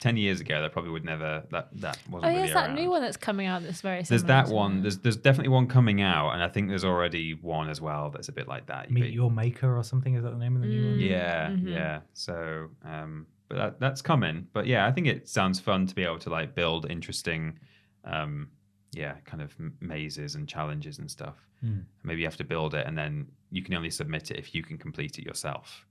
B: 10 years ago, that probably would never. That wasn't really
C: there's that
B: around.
C: new one that's coming out that's very
B: There's
C: similar.
B: that one. There's definitely one coming out, and I think there's already one as well that's a bit like that.
A: Meet Your Maker or something, is that the name of the new one?
B: Yeah,
C: Mm-hmm.
B: yeah. So, but that's coming. But yeah, I think it sounds fun to be able to like build interesting, kind of mazes and challenges and stuff. Maybe you have to build it, and then you can only submit it if you can complete it yourself.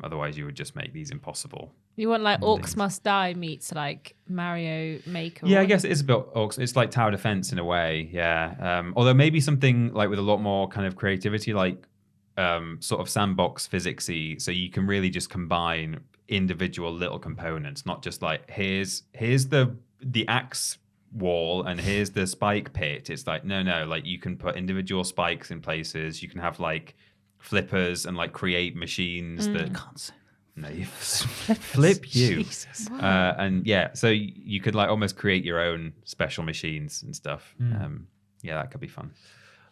B: Otherwise, you would just make these impossible.
C: You want like Orcs Must Die meets like Mario Maker.
B: Yeah, I guess it is a bit. It's like tower defense in a way. Yeah. Although maybe something like with a lot more kind of creativity, like sort of sandbox physicsy, so you can really just combine individual little components, not just like here's the axe wall and here's the spike pit. It's like no, like you can put individual spikes in places. You can have like flippers and like create machines that
A: Can't say.
B: no, you flip you.
A: Jesus.
B: And yeah, so you could like almost create your own special machines and stuff. Yeah, that could be fun.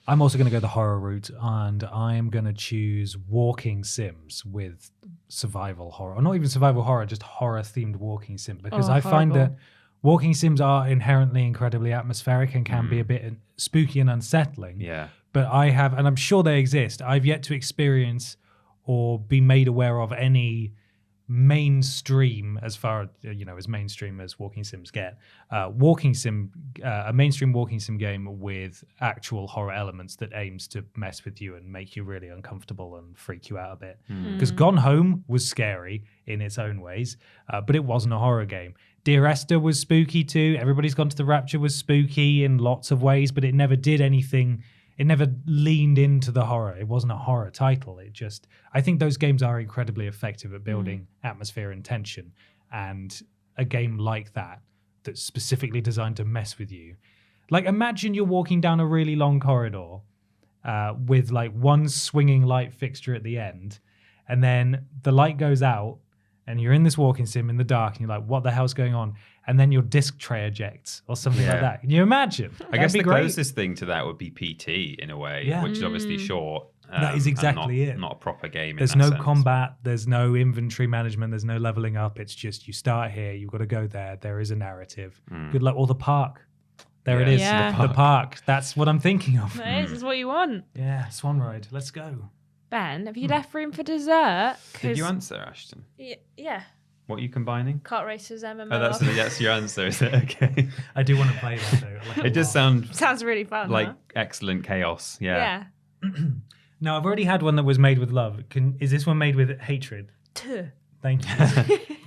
A: I'm also going to go the horror route, and I'm going to choose walking sims with survival horror. Or not even survival horror, just horror-themed walking sim. Because I find that walking sims are inherently incredibly atmospheric and can be a bit spooky and unsettling.
B: Yeah.
A: But I have, and I'm sure they exist, I've yet to experience or be made aware of any mainstream, as far as mainstream as walking sims get, a mainstream walking sim game with actual horror elements that aims to mess with you and make you really uncomfortable and freak you out a bit. Because Gone Home was scary in its own ways, but it wasn't a horror game. Dear Esther was spooky too. Everybody's Gone to the Rapture was spooky in lots of ways, but it never did anything. It never leaned into the horror. It wasn't a horror title. I think those games are incredibly effective at building atmosphere and tension. And a game like that, that's specifically designed to mess with you. Like, imagine you're walking down a really long corridor with like one swinging light fixture at the end, and then the light goes out, and you're in this walking sim in the dark, and you're like, what the hell's going on? And then your disc tray ejects or something like that. Can you imagine?
B: I guess the
A: great.
B: closest thing to that would be PT in a way, which is obviously short.
A: That is exactly it.
B: Not a proper game.
A: There's no combat. There's no inventory management. There's no leveling up. It's just you start here. You've got to go there. There is a narrative. Good luck. Or the park. There it is.
C: Yeah.
A: The park. That's what I'm thinking of.
C: This is what you want.
A: Yeah, Swan Ride. Let's go.
C: Ben, have you left room for dessert?
B: Did you answer, Ashton?
C: Yeah.
B: What are you combining?
C: Kart Racers MMO.
B: Oh, that's your answer, is it? Okay.
A: I do want to play that though. Like
B: It does sound
C: Sounds really fun.
B: like
C: huh?
B: excellent chaos. Yeah.
A: No, I've already had one that was made with love. Is this one made with hatred?
C: Two.
A: Thank you.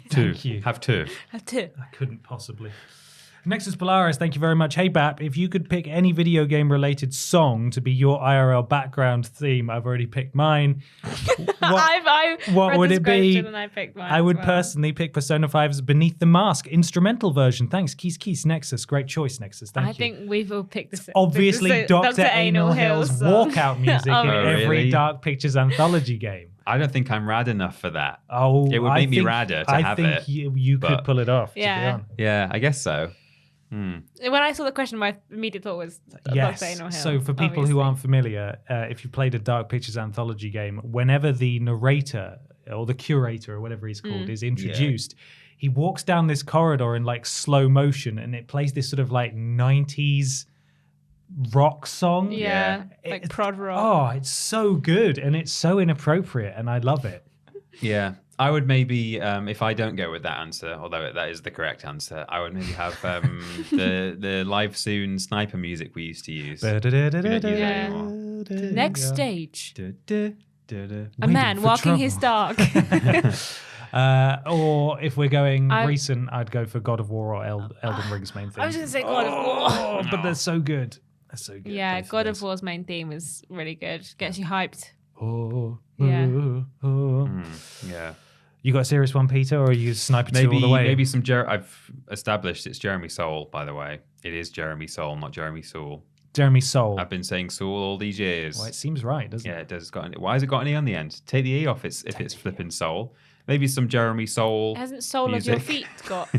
A: Thank you.
B: Have two.
C: Two.
A: I couldn't possibly. Next is Polaris. Thank you very much. Hey, Bap, if you could pick any video game related song to be your IRL background theme, I've already picked mine. What would it be?
C: And I picked mine
A: I would
C: as well.
A: personally pick Persona 5's Beneath the Mask instrumental version. Thanks, Keys Nexus. Great choice, Nexus. Thank you.
C: I think we've all picked this.
A: Obviously, Dr. Anal Hill's walkout music in every
B: really?
A: Dark Pictures anthology game.
B: I don't think I'm rad enough for that.
A: Oh,
B: It would make me radder to have it.
A: I think you could
B: but-
A: pull it off.
C: Yeah.
A: To be honest.
B: Yeah, I guess so.
C: When I saw the question, my immediate thought was
A: Yes.
C: Dr. Anal Hill.
A: So for people who aren't familiar, if you played a Dark Pictures anthology game, whenever the narrator or the curator or whatever he's called is introduced, he walks down this corridor in like slow motion, and it plays this sort of like 90s rock song.
C: Like prod rock.
A: Oh, it's so good, and it's so inappropriate, and I love it.
B: Yeah. I would maybe, if I don't go with that answer, although that is the correct answer, I would maybe have the live soon sniper music we used to use. We don't use that anymore.
C: Next stage. A
A: Waiting
C: man
A: for
C: walking his
A: trouble.
C: dog.
A: Or if we're going recent, I'd go for God of War or Elden Ring's main theme.
C: I was going to say God of War.
A: But they're so good. They're so good.
C: Yeah, God of War's main theme is really good. Gets you hyped.
B: Yeah.
A: You got a serious one, Peter, or are you Sniper 2 all the way?
B: Maybe some... I've established it's Jeremy Soule, by the way. It is Jeremy Soule, not Jeremy Soule.
A: Jeremy Soule.
B: I've been saying Soule all these years.
A: Well, it seems right, doesn't it?
B: Yeah, it does. Why has it got an E on the end? Take the E off if it's flipping Soul. Maybe some Jeremy Soule.
C: Hasn't Soul
B: music.
C: of Your Feet got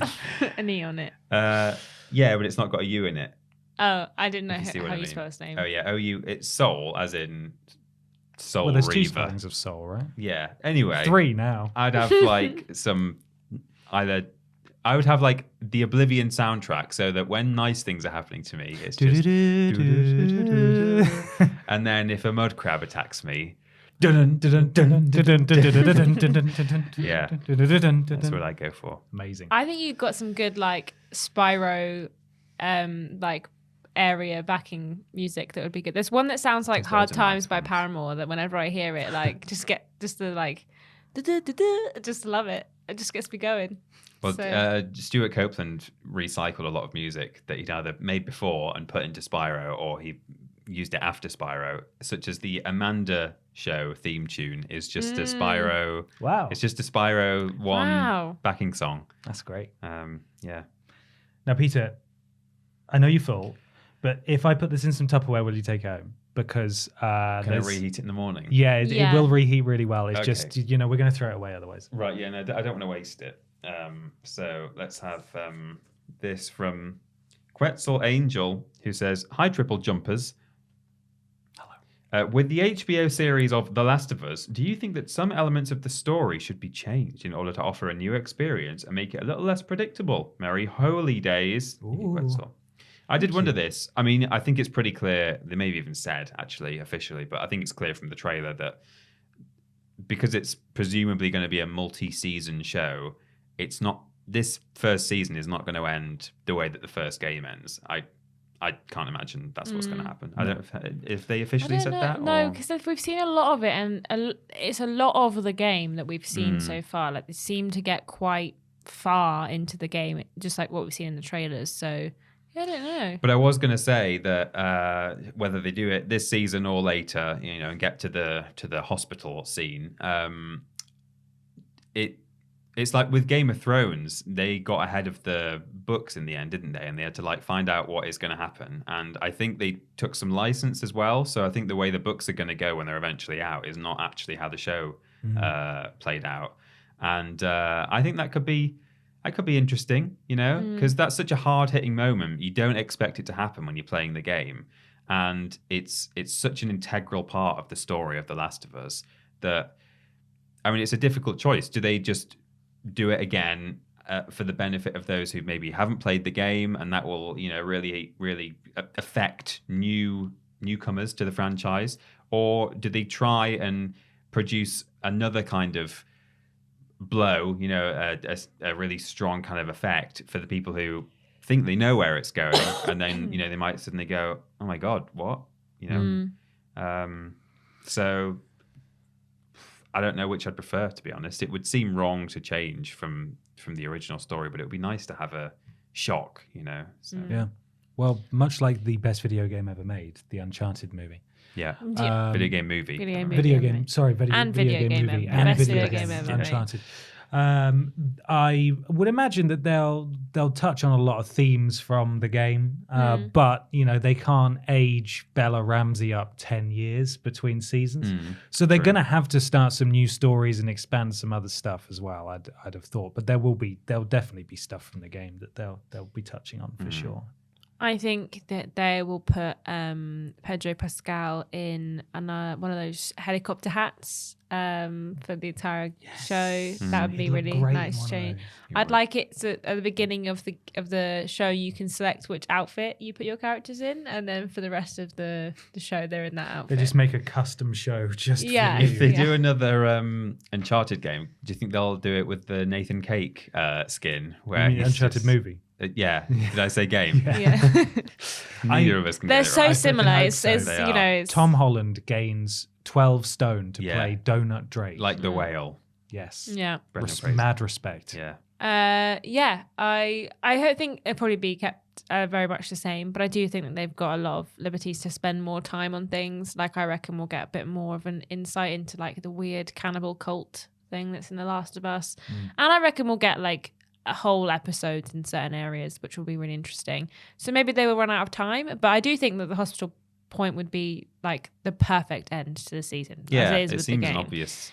C: an E on it?
B: Yeah, but it's not got a U in it.
C: Oh, I didn't know
B: You
C: how you spell his name.
B: Oh, yeah. O-U. It's Soul, as in Soul
A: Well, there's
B: Reaver.
A: 2 spellings of soul, right?
B: Yeah. Anyway.
A: 3 now.
B: I'd have like I would have like the Oblivion soundtrack so that when nice things are happening to me, it's just... And then if a mud crab attacks me... Yeah, that's what I go for.
A: Amazing.
C: I think you've got some good like Spyro like area backing music that would be good. There's one that sounds like Hard Times by Paramore that whenever I hear it, like just love it. It just gets me going.
B: Well, Stuart Copeland recycled a lot of music that he'd either made before and put into Spyro, or he used it after Spyro, such as the Amanda Show theme tune is just a Spyro.
A: Wow.
B: It's just a Spyro 1 backing song.
A: That's great.
B: Yeah.
A: Now, Peter, I know you're full, but if I put this in some Tupperware, will you take it home? Because
B: Can I reheat it in the morning?
A: Yeah, it will reheat really well. It's just, we're going to throw it away otherwise.
B: Right, yeah, no, I don't want to waste it. So let's have this from Quetzal Angel, who says, "Hi, Triple Jumpers. Hello. With the HBO series of The Last of Us, do you think that some elements of the story should be changed in order to offer a new experience and make it a little less predictable? Merry holy days." Thank you, Quetzal. I did wonder this. I mean, I think it's pretty clear. They may have even said, actually, officially, but I think it's clear from the trailer that because it's presumably going to be a multi-season show, it's not. This first season is not going to end the way that the first game ends. I can't imagine that's what's going to happen. I don't know if they officially said that.
C: No, because we've seen a lot of it, and it's a lot of the game that we've seen so far. Like they seem to get quite far into the game, just like what we've seen in the trailers. So yeah, I don't know.
B: But I was going to say that whether they do it this season or later, and get to the hospital scene, it's like with Game of Thrones, they got ahead of the books in the end, didn't they? And they had to find out what is going to happen. And I think they took some license as well. So I think the way the books are going to go when they're eventually out is not actually how the show played out. And I think that could be interesting, because that's such a hard-hitting moment. You don't expect it to happen when you're playing the game. And it's such an integral part of the story of The Last of Us that, I mean, it's a difficult choice. Do they just do it again for the benefit of those who maybe haven't played the game, and that will, really, really affect newcomers to the franchise? Or do they try and produce another kind of blow, a really strong kind of effect for the people who think they know where it's going, and then, they might suddenly go, "Oh my God, what?" So I don't know which I'd prefer, to be honest. It would seem wrong to change from the original story, but it would be nice to have a shock, So.
A: Yeah. Well, much like the best video game ever made, the Uncharted movie.
B: Yeah. Video game movie.
A: Video game movie. And
C: best
A: video
C: video
A: game
C: game ever
A: Uncharted. I would imagine that they'll touch on a lot of themes from the game, but they can't age Bella Ramsey up 10 years between seasons, so they're going to have to start some new stories and expand some other stuff as well. I'd have thought, but there'll definitely be stuff from the game that they'll be touching on for sure.
C: I think that they will put Pedro Pascal in one of those helicopter hats for the entire show. That would be really nice change. I'd like it to, at the beginning of the show, you can select which outfit you put your characters in, and then for the rest of the show, they're in that outfit.
A: They just make a custom show just for you.
B: If they do another Uncharted game, do you think they'll do it with the Nathan Cake skin? Where
A: You mean Uncharted movie?
B: Yeah. Did I say game?
C: Yeah.
B: Neither of us can
C: They're
B: get it
C: so
B: right.
C: similar. It's
B: They
C: you
B: are.
C: know, it's,
A: Tom Holland gains 12 stone to play Donut Drake.
B: Like the whale.
A: Yes.
C: yeah.
B: Brendan Fraser.
A: Mad respect.
B: Yeah.
C: I think it'll probably be kept very much the same, but I do think that they've got a lot of liberties to spend more time on things. Like, I reckon we'll get a bit more of an insight into like the weird cannibal cult thing that's in The Last of Us, and I reckon we'll get like a whole episode in certain areas, which will be really interesting. So maybe they will run out of time, but I do think that the hospital point would be like the perfect end to the season.
B: Yeah,
C: as
B: it
C: with
B: seems
C: the
B: an
C: game.
B: obvious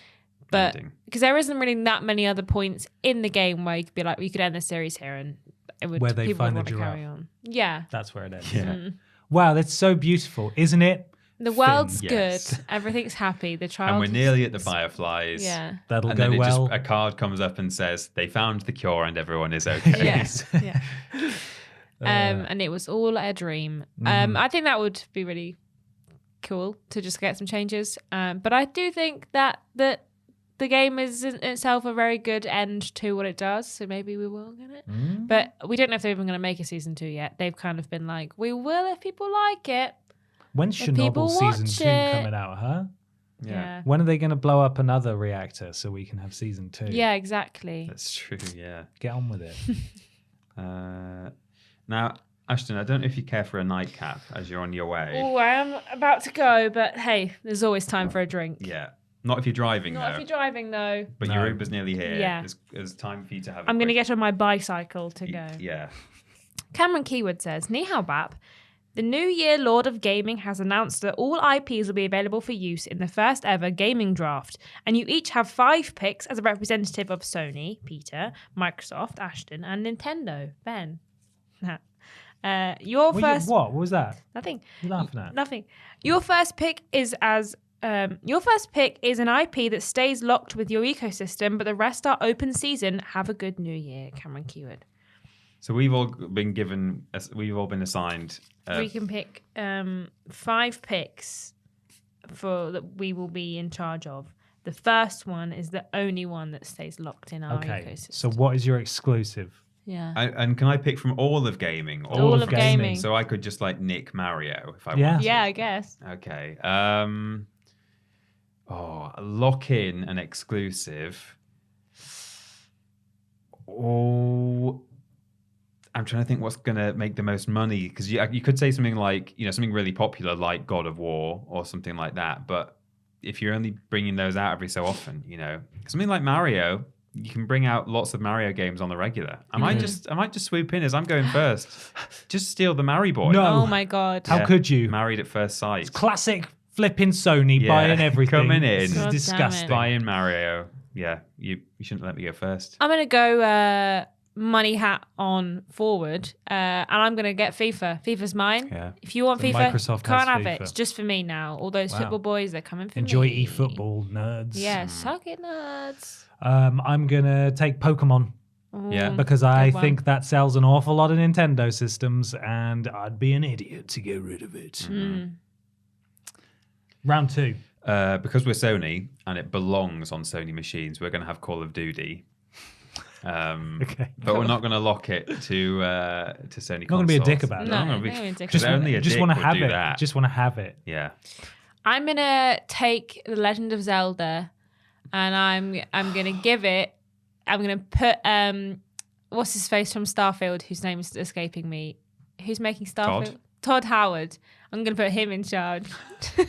C: But
B: ending.
C: because there isn't really that many other points in the game where you could be like, we could end the series here, and it would
A: Where they
C: people
A: find
C: would
A: the
C: want to carry
A: giraffe.
C: on. Yeah,
A: That's where it ends.
B: Yeah.
A: Wow, that's so beautiful, isn't it?
C: the world's
B: Yes.
C: good, everything's happy. The child,
B: And we're
C: is-
B: new at the Fireflies.
C: Yeah,
A: That'll
B: And
A: go
B: then
A: well.
B: a card comes up and says, they found the cure and everyone is okay.
C: yes, yeah. And it was all a dream. I think that would be really cool to just get some changes. But I do think that the game is in itself a very good end to what it does. So maybe we will get it. But we don't know if they're even going to make a season 2 yet. They've kind of been like, we will if people like it.
A: When's
C: If people
A: Chernobyl season
C: watch
A: 2
C: it.
A: coming out, huh?
C: Yeah.
A: When are they going to blow up another reactor so we can have season 2?
C: Yeah, exactly.
B: That's true, yeah.
A: Get on with it.
B: Now, Ashton, I don't know if you care for a nightcap as you're on your way.
C: Oh, I am about to go, but hey, there's always time for a drink.
B: Yeah. Not if you're driving,
C: Not
B: though.
C: if you're driving, though.
B: But
A: No.
B: your Uber's nearly here.
C: Yeah.
B: There's time for you to have
C: I'm going to get on my bicycle to go.
B: Yeah.
C: Cameron Keywood says, Ni hao bap. The New Year Lord of Gaming has announced that all IPs will be available for use in the first ever gaming draft, and you each have 5 picks as a representative of Sony, Peter, Microsoft, Ashton, and Nintendo, Ben. Your first...
A: What was that?
C: Nothing.
A: What are you laughing at?
C: Nothing. Your first pick is an IP that stays locked with your ecosystem, but the rest are open season. Have a good New Year, Cameron Keywood.
B: So we've all been assigned.
C: We can pick 5 picks that we will be in charge of. The first one is the only one that stays locked in our ecosystem.
A: So what is your exclusive?
C: Yeah.
B: And can I pick from all of gaming?
C: All of gaming.
B: So I could just like nick Mario if I
A: Yeah.
B: wanted.
C: Yeah, I guess.
B: Okay. Lock in an exclusive. Oh, I'm trying to think what's going to make the most money, because you could say something like, something really popular like God of War or something like that. But if you're only bringing those out every so often, something like Mario, you can bring out lots of Mario games on the regular. I might just swoop in as I'm going first. Just steal the Mary boy.
A: No.
C: Oh my God.
A: How could you?
B: Married at first sight.
A: It's classic flipping Sony buying everything.
B: Coming in.
A: This is
C: God damn it.
A: disgusting.
B: Buying Mario. Yeah, you shouldn't let me go first.
C: I'm going to go money hat on forward, and I'm going to get FIFA. FIFA's mine.
B: Yeah.
C: If you want
A: So
C: FIFA,
A: Microsoft
C: can't
A: has
C: have
A: FIFA.
C: it. It's just for me now. All those
A: Wow.
C: football boys, they're coming for
A: Enjoy
C: me.
A: eFootball, nerds.
C: Yeah, suck it, nerds.
A: I'm going to take Pokemon
B: Yeah.
A: because I
C: Good one.
A: think that sells an awful lot of Nintendo systems and I'd be an idiot to get rid of it. Round 2.
B: Because we're Sony and it belongs on Sony machines, we're going to have Call of Duty.
A: Okay.
B: But we're not going to lock it to Sony.
A: Not gonna be a dick about it.
C: No,
B: I'm gonna
C: not gonna be a dick
A: Just
C: about
B: only a
A: just
B: dick
A: want to
B: would
A: have
B: do
A: it.
B: that.
A: Just want to have it.
B: Yeah.
C: I'm gonna take The Legend of Zelda, and I'm gonna give it. I'm gonna put what's his face from Starfield, whose name is escaping me. Who's making Starfield? Todd Howard. I'm gonna put him in charge.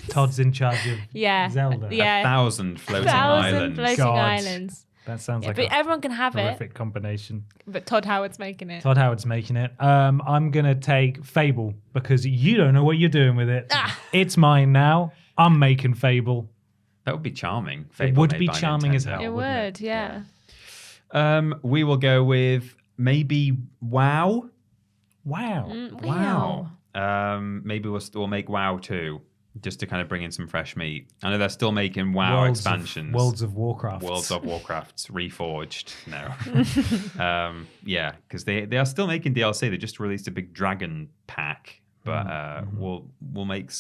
A: Todd's in charge of
C: Yeah.
A: Zelda.
C: Yeah.
B: 1,000 floating
C: 1,000
B: islands.
C: floating
A: God.
C: islands.
A: That sounds
C: Yeah,
A: like
C: but
A: a
C: everyone can have it.
A: horrific combination.
C: But Todd Howard's making it.
A: Todd Howard's making it. I'm going to take Fable because you don't know what you're doing with it. It's mine now. I'm making Fable.
B: That would be charming.
A: It
B: Fable
A: would
B: made
A: be
B: by
A: charming as
B: Nintendo.
A: hell.
C: It
A: wouldn't
C: would, yeah.
B: We will go with maybe WoW.
A: Wow.
C: Wow.
B: Maybe we'll make WoW 2, just to kind of bring in some fresh meat. I know they're still making WoW expansions.
A: Worlds of Warcraft.
B: Worlds of Warcraft's Reforged. No. Yeah, because they are still making DLC. They just released a big dragon pack, but we'll make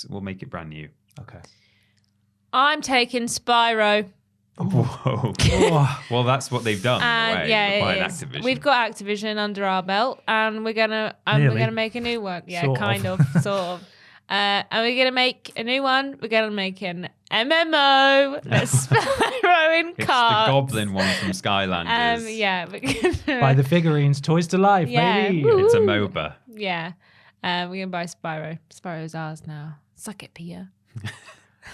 B: it brand new.
A: Okay.
C: I'm taking Spyro.
B: Whoa. Well, that's what they've done.
C: And
B: in a way.
C: yeah,
B: Acquired
C: it is.
B: Activision.
C: We've got Activision under our belt, and we're gonna make a new one. Yeah,
A: Sort
C: kind
A: of.
C: of, sort of. And we're gonna make a new one. We're gonna make an MMO that's Spyro in
B: It's
C: cards.
B: the Goblin one from Skylanders.
C: Yeah, we're gonna
A: Buy the figurines, toys to life,
C: Yeah.
A: baby.
C: Woo.
B: It's a MOBA.
C: yeah. We're gonna buy Spyro. Spyro's ours now. Suck it, Peter.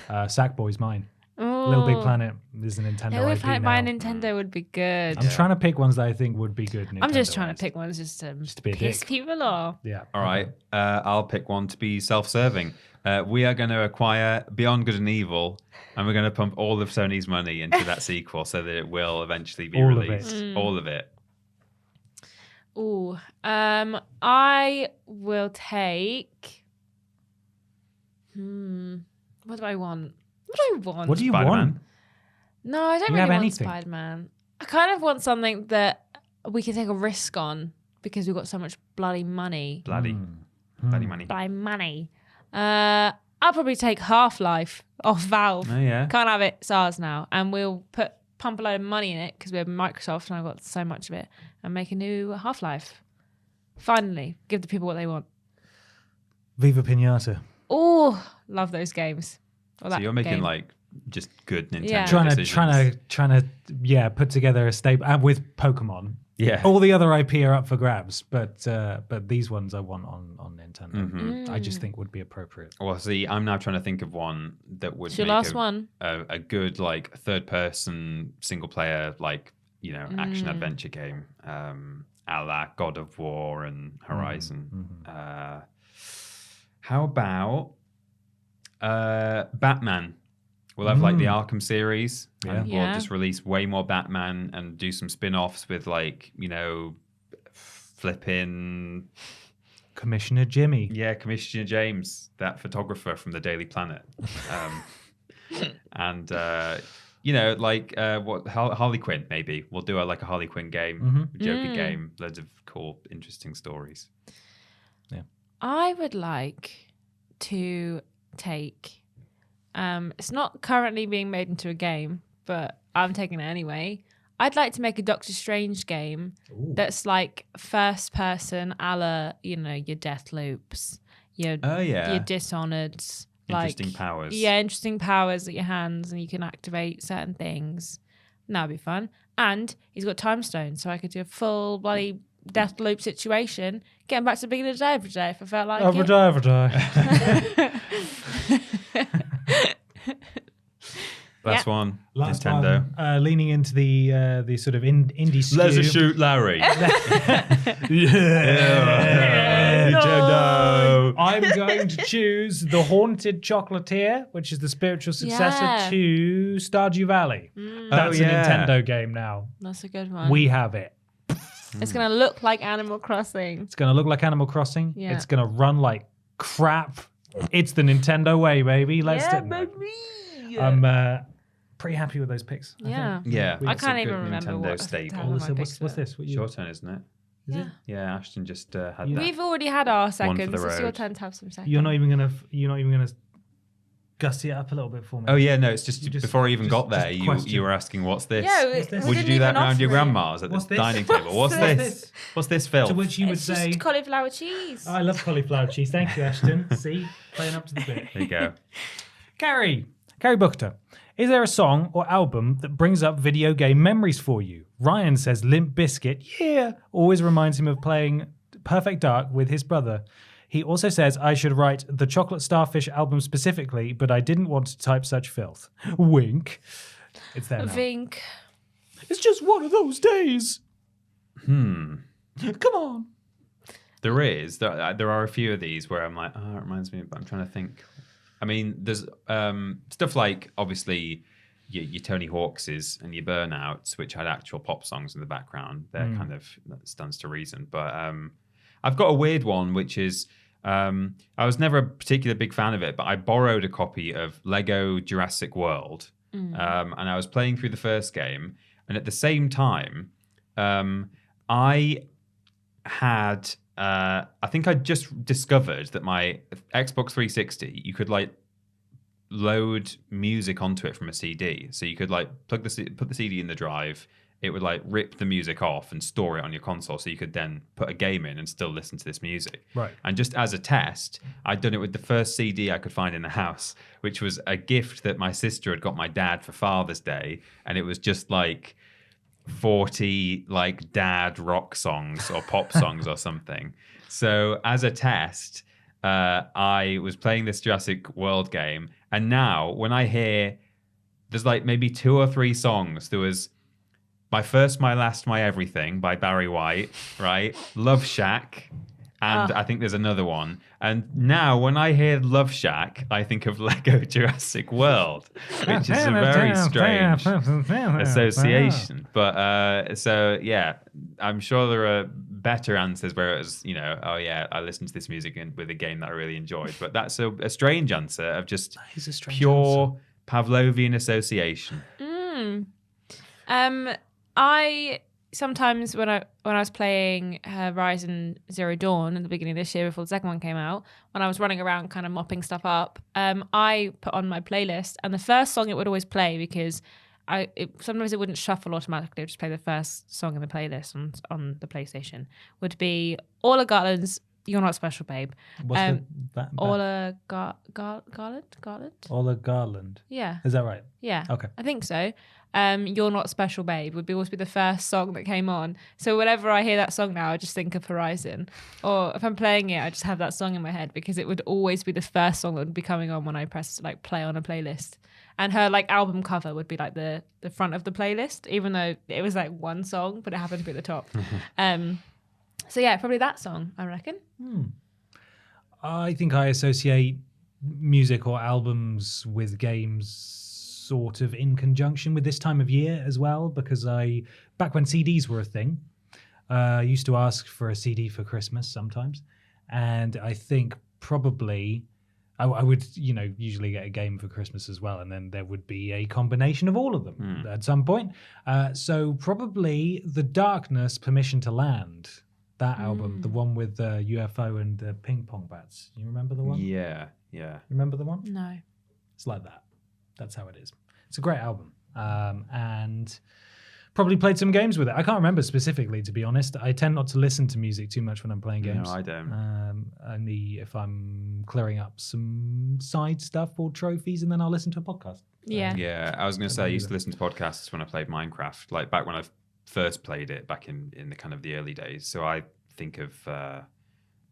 A: Sackboy's mine.
C: Ooh.
A: Little Big Planet is a Nintendo
C: Little Big
A: IP
C: Planet
A: now.
C: by a Nintendo would be good.
A: I'm trying to pick ones that I think would be good.
C: I'm just trying
A: Nintendo-wise.
C: to pick ones just to
A: be a
C: piss
A: dick.
C: people off.
A: Yeah.
B: All right. I'll pick one to be self-serving. We are going to acquire Beyond Good and Evil, and we're going to pump all of Sony's money into that sequel so that it will eventually be
A: All of
B: released.
A: it.
B: All of it.
C: Ooh. I will take. What do I want?
A: What do you
B: Spider-Man.
A: want?
C: No, I don't
A: You
C: really
A: have
C: want
A: anything.
C: Spider-Man. I kind of want something that we can take a risk on because we've got so much bloody money.
B: Bloody money.
C: Bloody money. I'll probably take Half-Life off Valve.
B: Oh, yeah.
C: Can't have it. It's ours now. And we'll pump a load of money in it because we're Microsoft and I've got so much of it and make a new Half-Life. Finally, give the people what they want.
A: Viva Pinata.
C: Oh, love those games. Or
B: So
C: that
B: you're making
C: game.
B: like just good Nintendo
C: Yeah.
A: Trying to put together a stable with Pokemon.
B: Yeah.
A: All the other IP are up for grabs, but these ones I want on Nintendo. I just think would be appropriate.
B: Well, see, I'm now trying to think of one that would
C: It's your
B: make
C: last one.
B: a good like third-person single-player like action adventure game, a la God of War and Horizon. How about Batman? We'll have like the Arkham series, and
C: Yeah.
B: we'll just release way more Batman and do some spin-offs with like flipping.
A: Commissioner Jimmy.
B: Yeah, Commissioner James, that photographer from the Daily Planet. And, Harley Quinn, maybe. We'll do a Harley Quinn game, Joker game, loads of cool, interesting stories.
C: I would like to take. It's not currently being made into a game, but I'm taking it anyway. I'd like to make a Doctor Strange game that's like first person, a la your Death Loops, your Dishonored's.
B: Interesting powers.
C: Yeah, interesting powers at your hands, and you can activate certain things. And that'd be fun. And he's got time stones, so I could do a full bloody Death Loop situation, getting back to the beginning of the day every day if I felt like it.
A: Every day.
B: Last one,
A: Last
B: Nintendo.
A: one, leaning into the sort of indie skew.
B: Leisure Shoot Larry.
A: Nintendo. I'm going to choose the Haunted Chocolatier, which is the spiritual successor
C: Yeah.
A: to Stardew Valley. That's a Nintendo game now.
C: That's a good one.
A: We have it.
C: It's going to look like Animal Crossing.
A: It's going to look like Animal Crossing.
C: Yeah.
A: It's going to run like crap. It's the Nintendo way, baby. Let's do it.
C: baby.
A: I'm pretty happy with those picks. I
C: Yeah.
A: think.
B: Yeah,
C: I
B: it's a
C: can't
B: good
C: even remember
B: Nintendo
C: what
B: staple.
C: the hell
A: So
C: my
A: what's
C: picks were.
A: this? What
B: It's your turn, isn't it?
C: Yeah.
B: Yeah, Ashton just had that.
C: We've already had our
B: for
C: seconds.
B: the
C: It's your
B: road.
C: turn to have some seconds.
A: You're not even gonna gussy it up a little bit for me.
B: Oh yeah, no, it's just,
A: You just-
B: before I even
A: just-
B: got there,
A: just
B: you
A: question.
B: were asking, what's this?
C: Yeah,
A: What's this?
C: we
B: Would you
C: didn't
B: do that
C: even
B: around your
C: offer it.
B: grandma's at
A: What's
B: the
A: this?
B: dining table? What's
A: What's
B: this?
A: this?
B: What's this, Phil?
A: To which you would
C: It's
A: say,
C: just cauliflower cheese.
A: I love cauliflower cheese. Thank you, Ashton. See, playing up to the bit.
B: There you go.
A: Carrie Buchter. Is there a song or album that brings up video game memories for you? Ryan says Limp Bizkit, yeah, always reminds him of playing Perfect Dark with his brother. He also says I should write the Chocolate Starfish album specifically, but I didn't want to type such filth. Wink. It's there now.
C: Vink.
A: It's just one of those days. Come on.
B: There are a few of these where I'm like, oh, it reminds me, but I'm trying to think. I mean, there's stuff like, obviously, your Tony Hawk's and your Burnouts, which had actual pop songs in the background. They're kind of, that stands to reason. But I've got a weird one, which is I was never a particular big fan of it, but I borrowed a copy of Lego Jurassic World, and I was playing through the first game, and at the same time, I had I think I just discovered that my Xbox 360 you could like load music onto it from a CD, so you could like put the CD in the drive. It would like rip the music off and store it on your console, so you could then put a game in and still listen to this music.
A: Right.
B: And just as a test, I'd done it with the first CD I could find in the house, which was a gift that my sister had got my dad for Father's Day, and it was just like 40 like dad rock songs or pop songs or something. So as a test, I was playing this Jurassic World game, and now when I hear there's like maybe 2 or 3 songs, there was My First, My Last, My Everything by Barry White, right? Love Shack. And I think there's another one. And now when I hear Love Shack, I think of Lego Jurassic World, which is a very strange association. But so, yeah, I'm sure there are better answers where it was, oh, yeah, I listened to this music with a game that I really enjoyed. But that's a strange answer of just pure Pavlovian association.
C: I sometimes when I was playing Horizon Zero Dawn at the beginning of this year before the second one came out, when I was running around kind of mopping stuff up, I put on my playlist, and the first song it would always play because sometimes it wouldn't shuffle automatically. It would just play the first song in the playlist on the PlayStation. Would be Orla Garland's "You're Not Special, Babe."
A: What's
C: Orla Garland?
A: Orla Garland.
C: Yeah.
A: Is that right?
C: Yeah.
A: Okay.
C: I think so. "You're Not Special, Babe" would always be the first song that came on. So whenever I hear that song now, I just think of Horizon. Or if I'm playing it, I just have that song in my head because it would always be the first song that would be coming on when I press like play on a playlist. And her like album cover would be like the front of the playlist, even though it was like one song, but it happened to be at the top. So yeah, probably that song, I reckon.
A: I think I associate music or albums with games sort of in conjunction with this time of year as well, because back when CDs were a thing, I used to ask for a CD for Christmas sometimes, and I think probably I would usually get a game for Christmas as well, and then there would be a combination of all of them at some point. So probably The Darkness, Permission to Land, that album, the one with the UFO and the ping pong bats. You remember the one?
B: Yeah.
A: Remember the one?
C: No.
A: It's like that. That's how it is. It's a great album. And probably played some games with it. I can't remember specifically, to be honest. I tend not to listen to music too much when I'm playing games.
B: No, I don't.
A: Only if I'm clearing up some side stuff or trophies, and then I'll listen to a podcast.
C: Yeah.
B: Yeah, I was going to say I used to listen to podcasts when I played Minecraft, like back when I first played it, back in the kind of the early days. So I think of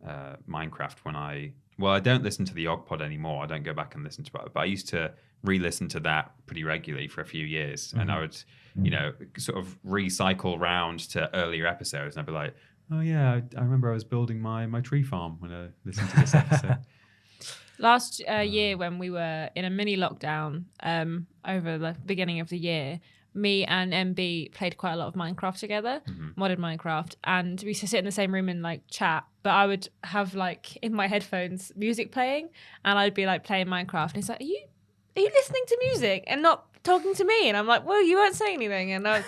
B: Minecraft when I don't listen to the Ogpod anymore. I don't go back and listen to it, but I used to re-listen to that pretty regularly for a few years, and I would, sort of recycle round to earlier episodes, and I'd be like, oh yeah, I remember I was building my tree farm when I listened to this episode.
C: Last year when we were in a mini lockdown over the beginning of the year, me and MB played quite a lot of Minecraft together, modded Minecraft, and we used to sit in the same room and like chat, but I would have like in my headphones music playing, and I'd be like playing Minecraft, and he's like, are you listening to music and not talking to me? And I'm like, well, you weren't saying anything, and I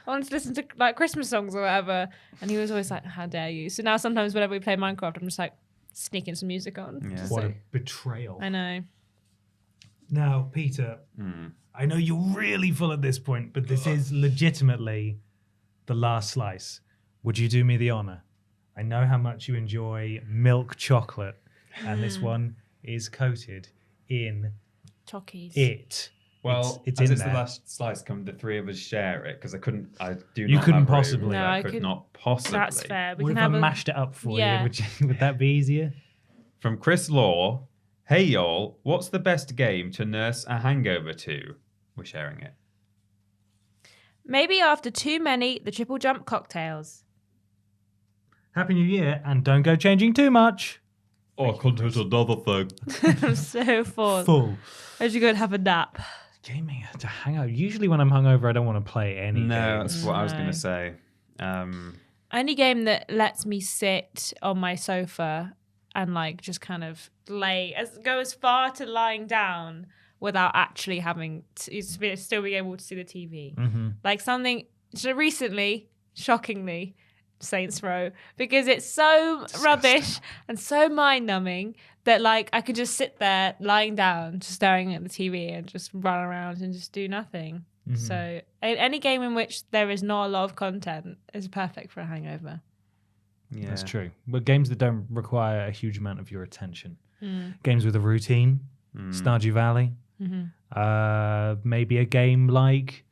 C: wanted to listen to like Christmas songs or whatever, and he was always like, how dare you? So now sometimes whenever we play Minecraft, I'm just like sneaking some music on.
B: Yeah.
A: What a betrayal.
C: I know.
A: Now, Peter, I know you're really full at this point, but this is legitimately the last slice. Would you do me the honor? I know how much you enjoy milk chocolate, and this one is coated in
C: Chockies.
B: It's
A: it's
B: as
A: in
B: it's
A: there.
B: the last slice, come the three of us share it, because I couldn't have
A: possibly.
B: room.
C: No,
B: I
C: I
B: could
C: could-
B: not possibly.
C: That's fair. We
A: What
C: can
A: if I
C: have a
A: mashed it up for
C: Yeah.
A: you? Would that be easier?
B: From Chris Law, hey y'all, what's the best game to nurse a hangover to? We're sharing it.
C: maybe after too many the TripleJump cocktails.
A: Happy New Year, and don't go changing too much.
B: Oh, I couldn't hit another thing.
C: I'm so full.
A: Full.
C: I should go and have a nap.
A: Gaming to hang out. Usually when I'm hungover, I don't want to play anything.
B: No, that's what I was
C: No.
B: going to say.
C: Any game that lets me sit on my sofa and like just kind of go as far to lying down without actually having to still be able to see the TV.
A: Mm-hmm.
C: Like something so recently, shockingly, Saints Row, because it's so rubbish and so mind-numbing that like I could just sit there lying down, just staring at the TV and just run around and just do nothing.
A: Mm-hmm.
C: So any game in which there is not a lot of content is perfect for a hangover.
B: Yeah.
A: That's true. But games that don't require a huge amount of your attention. Games with a routine, Stardew Valley. Maybe a game like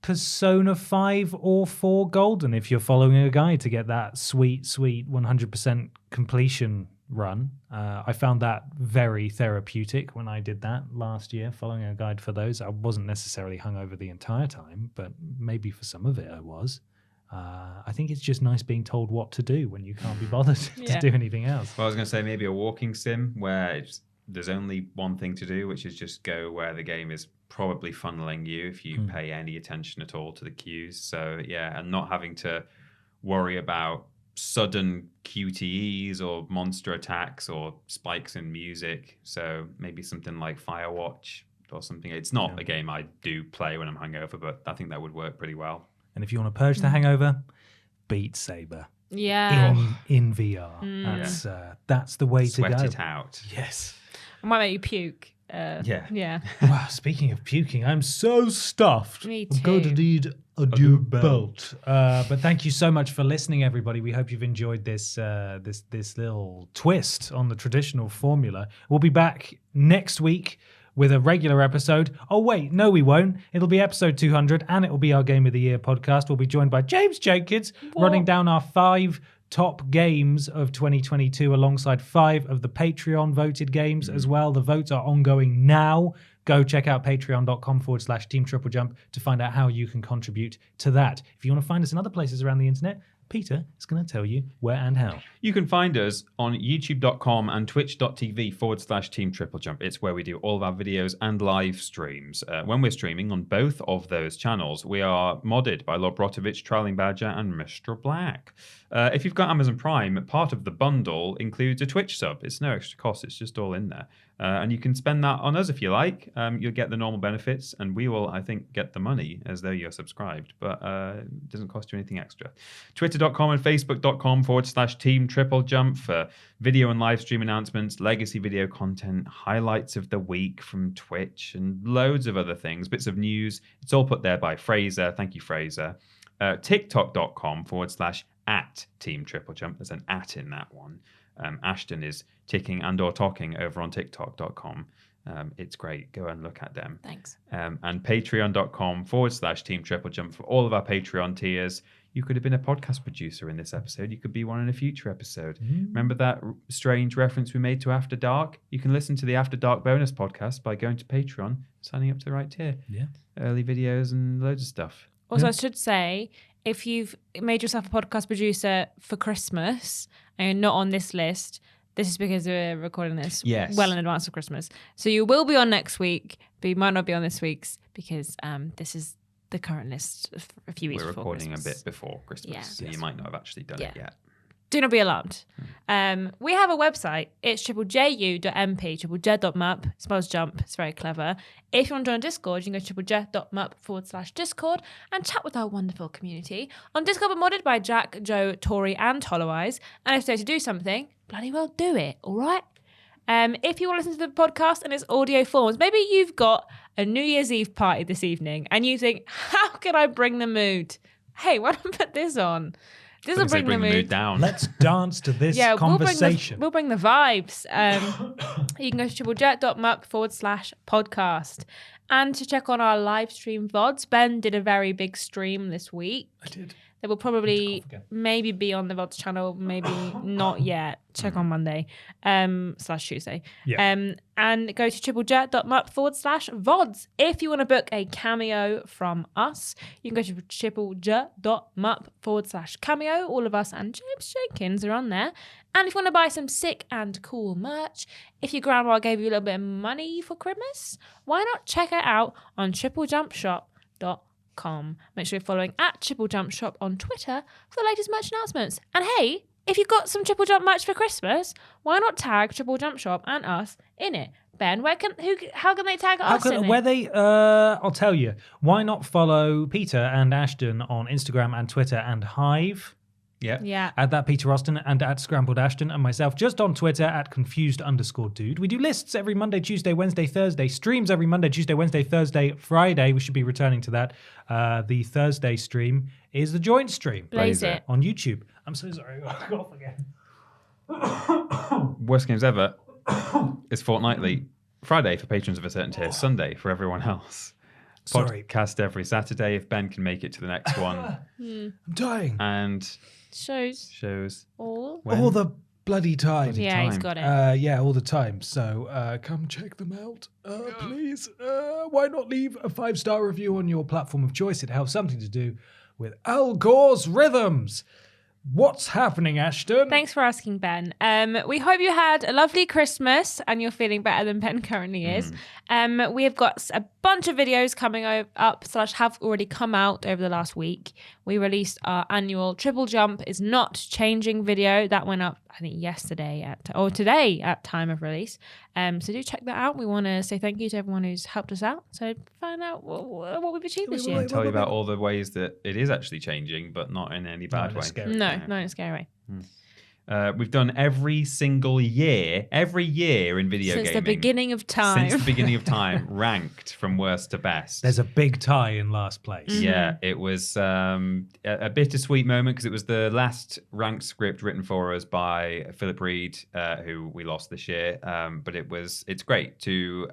A: Persona 5 or 4 Golden if you're following a guide to get that sweet 100% completion run. I found that very therapeutic when I did that last year, following a guide for those. I wasn't necessarily hungover the entire time, but maybe for some of it I was. I think it's just nice being told what to do when you can't be bothered to do anything else.
B: Well, I was going to say maybe a walking sim where there's only one thing to do, which is just go where the game is probably funneling you if you pay any attention at all to the cues. So, yeah, and not having to worry about sudden QTEs or monster attacks or spikes in music. So maybe something like Firewatch or something. It's not a game I do play when I'm hungover, but I think that would work pretty well.
A: And if you want to purge the hangover, Beat Saber.
C: Yeah.
A: In VR. That's the way
B: Sweat
A: to go.
B: it out.
A: Yes.
C: It might make you puke.
B: Yeah.
A: Wow, speaking of puking, I'm so stuffed.
C: Me
A: I'm going to
C: too.
A: need a new belt. But thank you so much for listening, everybody. We hope you've enjoyed this little twist on the traditional formula. We'll be back next week with a regular episode. Oh, wait, no, we won't. It'll be episode 200, and it will be our Game of the Year podcast. We'll be joined by James Jenkins, running down our 5 top games of 2022 alongside 5 of the Patreon voted games as well. The votes are ongoing now. Go check out patreon.com/Team TripleJump to find out how you can contribute to that. If you want to find us in other places around the internet, Peter is going to tell you where and how.
B: You can find us on youtube.com and twitch.tv/Team TripleJump. It's where we do all of our videos and live streams. When we're streaming on both of those channels, we are modded by Lord Brotovich, Trailing Badger, and Mr. Black. If you've got Amazon Prime, part of the bundle includes a Twitch sub. It's no extra cost. It's just all in there. And you can spend that on us if you like. You'll get the normal benefits, and we will, I think, get the money as though you're subscribed. But it doesn't cost you anything extra. Twitter.com and Facebook.com/Team TripleJump for video and live stream announcements, legacy video content, highlights of the week from Twitch, and loads of other things, bits of news. It's all put there by Fraser. Thank you, Fraser. TikTok.com/@Team TripleJump. There's an at in that one. Ashton is ticking and or talking over on TikTok.com. It's great. Go and look at them.
C: Thanks.
B: And Patreon.com/Team TripleJump for all of our Patreon tiers. You could have been a podcast producer in this episode. You could be one in a future episode. Remember that strange reference we made to After Dark? You can listen to the After Dark bonus podcast by going to Patreon, signing up to the right tier.
A: Yeah.
B: Early videos and loads of stuff.
C: Also, I should say, if you've made yourself a podcast producer for Christmas and you're not on this list, this is because we're recording this well in advance of Christmas. So you will be on next week, but you might not be on this week's because this is the current list a few weeks before Christmas.
B: We're recording a bit before Christmas, so you might not have actually done it yet.
C: Do not be alarmed. We have a website. It's triplej.mp, triplej.mup. It spells jump. It's very clever. If you want to join Discord, you can go to triplej.mup/Discord and chat with our wonderful community. On Discord, we're modded by Jack, Joe, Tori, and Hollow Eyes. And if they're to do something, bloody well do it, all right? If you want to listen to the podcast in its audio forms, maybe you've got a New Year's Eve party this evening and you think, how can I bring the mood? Hey, why don't I put this on? This will bring the mood
B: down.
A: Let's dance to this conversation.
C: We'll bring the vibes. You can go to triplej.mup/podcast. And to check on our live stream VODs, Ben did a very big stream this week.
A: I did.
C: They will probably maybe be on the VODs channel, maybe not yet. Check on Monday /Tuesday.
A: Yeah.
C: And go to triplej.mup/VODs. If you want to book a cameo from us, you can go to triplej.mup/cameo. All of us and James Jenkins are on there. And if you want to buy some sick and cool merch, if your grandma gave you a little bit of money for Christmas, why not check it out on triplejumpshop.com. TripleJumpShop.com. Make sure you're following at TripleJump Shop on Twitter for the latest merch announcements. And hey, if you've got some Triple Jump merch for Christmas, why not tag TripleJump Shop and us in it? Ben, how can they tag us in it?
A: I'll tell you. Why not follow Peter and Ashton on Instagram and Twitter and Hive?
C: Yeah.
A: At that Peter Austin and at Scrambled Ashton, and myself just on Twitter at confused_dude. We do lists every Monday, Tuesday, Wednesday, Thursday. Streams every Monday, Tuesday, Wednesday, Thursday, Friday. We should be returning to that. The Thursday stream is the joint stream.
C: Blaze it.
A: On YouTube. I'm so sorry. I got off again.
B: Worst games ever is fortnightly. Friday for patrons of a certain tier. Sunday for everyone else.
A: Sorry.
B: Podcast every Saturday if Ben can make it to the next one.
A: I'm dying.
B: And
C: shows
A: all the bloody time.
C: Yeah, he's got it.
A: Yeah, all the time. So come check them out, please. Why not leave a 5-star review on your platform of choice? It has something to do with Al Gore's rhythms. What's happening, Ashton?
C: Thanks for asking, Ben. We hope you had a lovely Christmas and you're feeling better than Ben currently is. We have got a bunch of videos coming up / have already come out over the last week. We released our annual Triple Jump is Not Changing video. That went up, I think, today at time of release. So do check that out. We want to say thank you to everyone who's helped us out. So find out what we've achieved this year.
B: Tell you about all the ways that it is actually changing, but not in any bad way.
C: No, not in a scary way.
B: We've done every year in video gaming.
C: Since the beginning of time. Ranked from worst to best.
A: There's a big tie in last place.
C: Mm-hmm.
B: Yeah, it was a bittersweet moment because it was the last ranked script written for us by Philip Reed, who we lost this year. But it's great to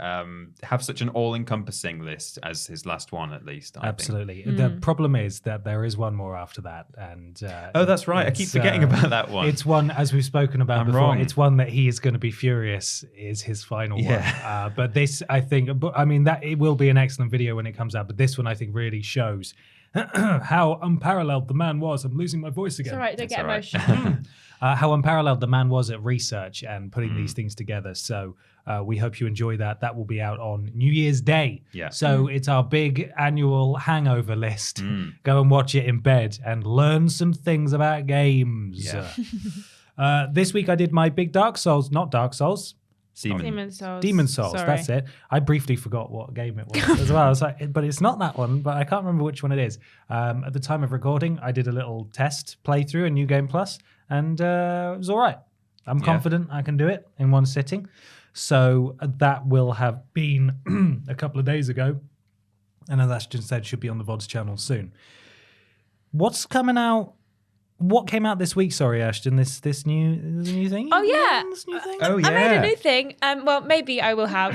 B: have such an all-encompassing list as his last one, at least.
A: Absolutely. The problem is that there is one more after that. And
B: that's right. I keep forgetting about that one.
A: It's one, as we've spoken about before,
B: wrong.
A: It's one that he is going to is his final one. But this, I think, that it will be an excellent video when it comes out. But this one, I think, really shows how unparalleled the man was. I'm losing my voice again.
C: It's all right. Don't get emotional.
A: How unparalleled the man was at research and putting these things together. So we hope you enjoy that. That will be out on New Year's Day.
B: Yeah.
A: So it's our big annual hangover list. Go and watch it in bed and learn some things about games.
B: Yeah.
A: This week I did my big Demon's Souls.
C: Demon's Souls. Sorry.
A: That's it. I briefly forgot what game it was as well. I was like, but it's not that one, but I can't remember which one it is. At the time of recording, I did a little test playthrough in New Game Plus, and it was all right. I'm confident I can do it in one sitting. So that will have been a couple of days ago, and as Ashton said, should be on the VODs channel soon. What's coming out? What came out this week? Sorry, Ashton. This new thing.
C: Oh yeah.
A: This new thing?
B: Oh yeah.
C: I made a new thing. Well, maybe I will have.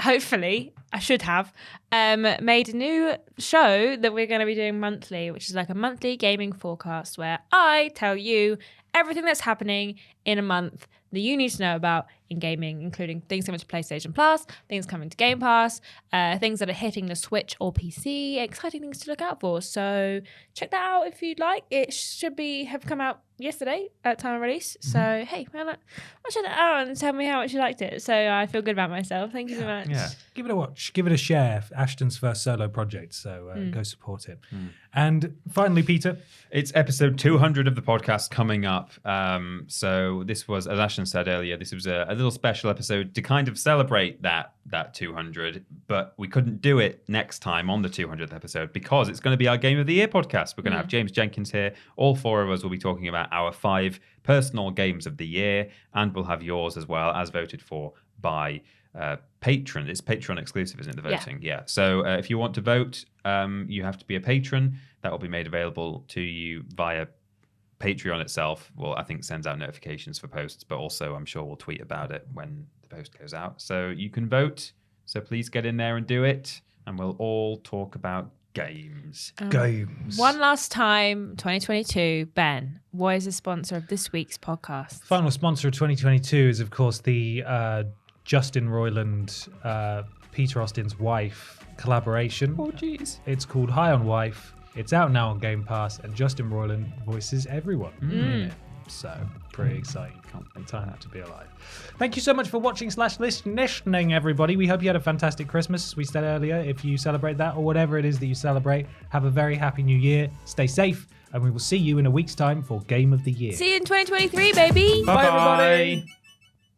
C: Hopefully, I should have made a new show that we're going to be doing monthly, which is like a monthly gaming forecast where I tell you everything that's happening in a month that you need to know about in gaming, including things coming to PlayStation Plus, things coming to Game Pass, things that are hitting the Switch or PC, exciting things to look out for. So check that out if you'd like. It should have come out yesterday at time of release. So hey, why not check that out and tell me how much you liked it. So I feel good about myself. Thank you so much.
B: Yeah.
A: Give it a watch. Give it a share. Ashton's first solo project. So go support it. And finally, Peter.
B: It's episode 200 of the podcast coming up. So this was, as Ashton said earlier, this was a little special episode to kind of celebrate that 200, but we couldn't do it next time on the 200th episode because it's going to be our Game of the Year podcast. We're going to have James Jenkins here. All four of us will be talking about our 5 personal games of the year, and we'll have yours as well, as voted for by patron. It's Patreon exclusive, isn't it, the voting? Yeah. So if you want to vote, you have to be a patron. That will be made available to you via Patreon itself. Well, I think sends out notifications for posts, but also I'm sure we'll tweet about it when the post goes out. So you can vote. So please get in there and do it, and we'll all talk about games.
A: Games.
C: One last time, 2022. Ben, what is the sponsor of this week's podcast?
A: Final sponsor of 2022 is, of course, the Justin Roiland, Peter Austin's wife collaboration.
B: Oh, jeez.
A: It's called High on Wife. It's out now on Game Pass, and Justin Roiland voices everyone in it. So pretty exciting. Can't turn out to be alive. Thank you so much for watching / listening, everybody. We hope you had a fantastic Christmas, as we said earlier. If you celebrate that or whatever it is that you celebrate, have a very happy new year. Stay safe, and we will see you in a week's time for Game of the Year.
C: See you in 2023, baby.
A: Bye everybody.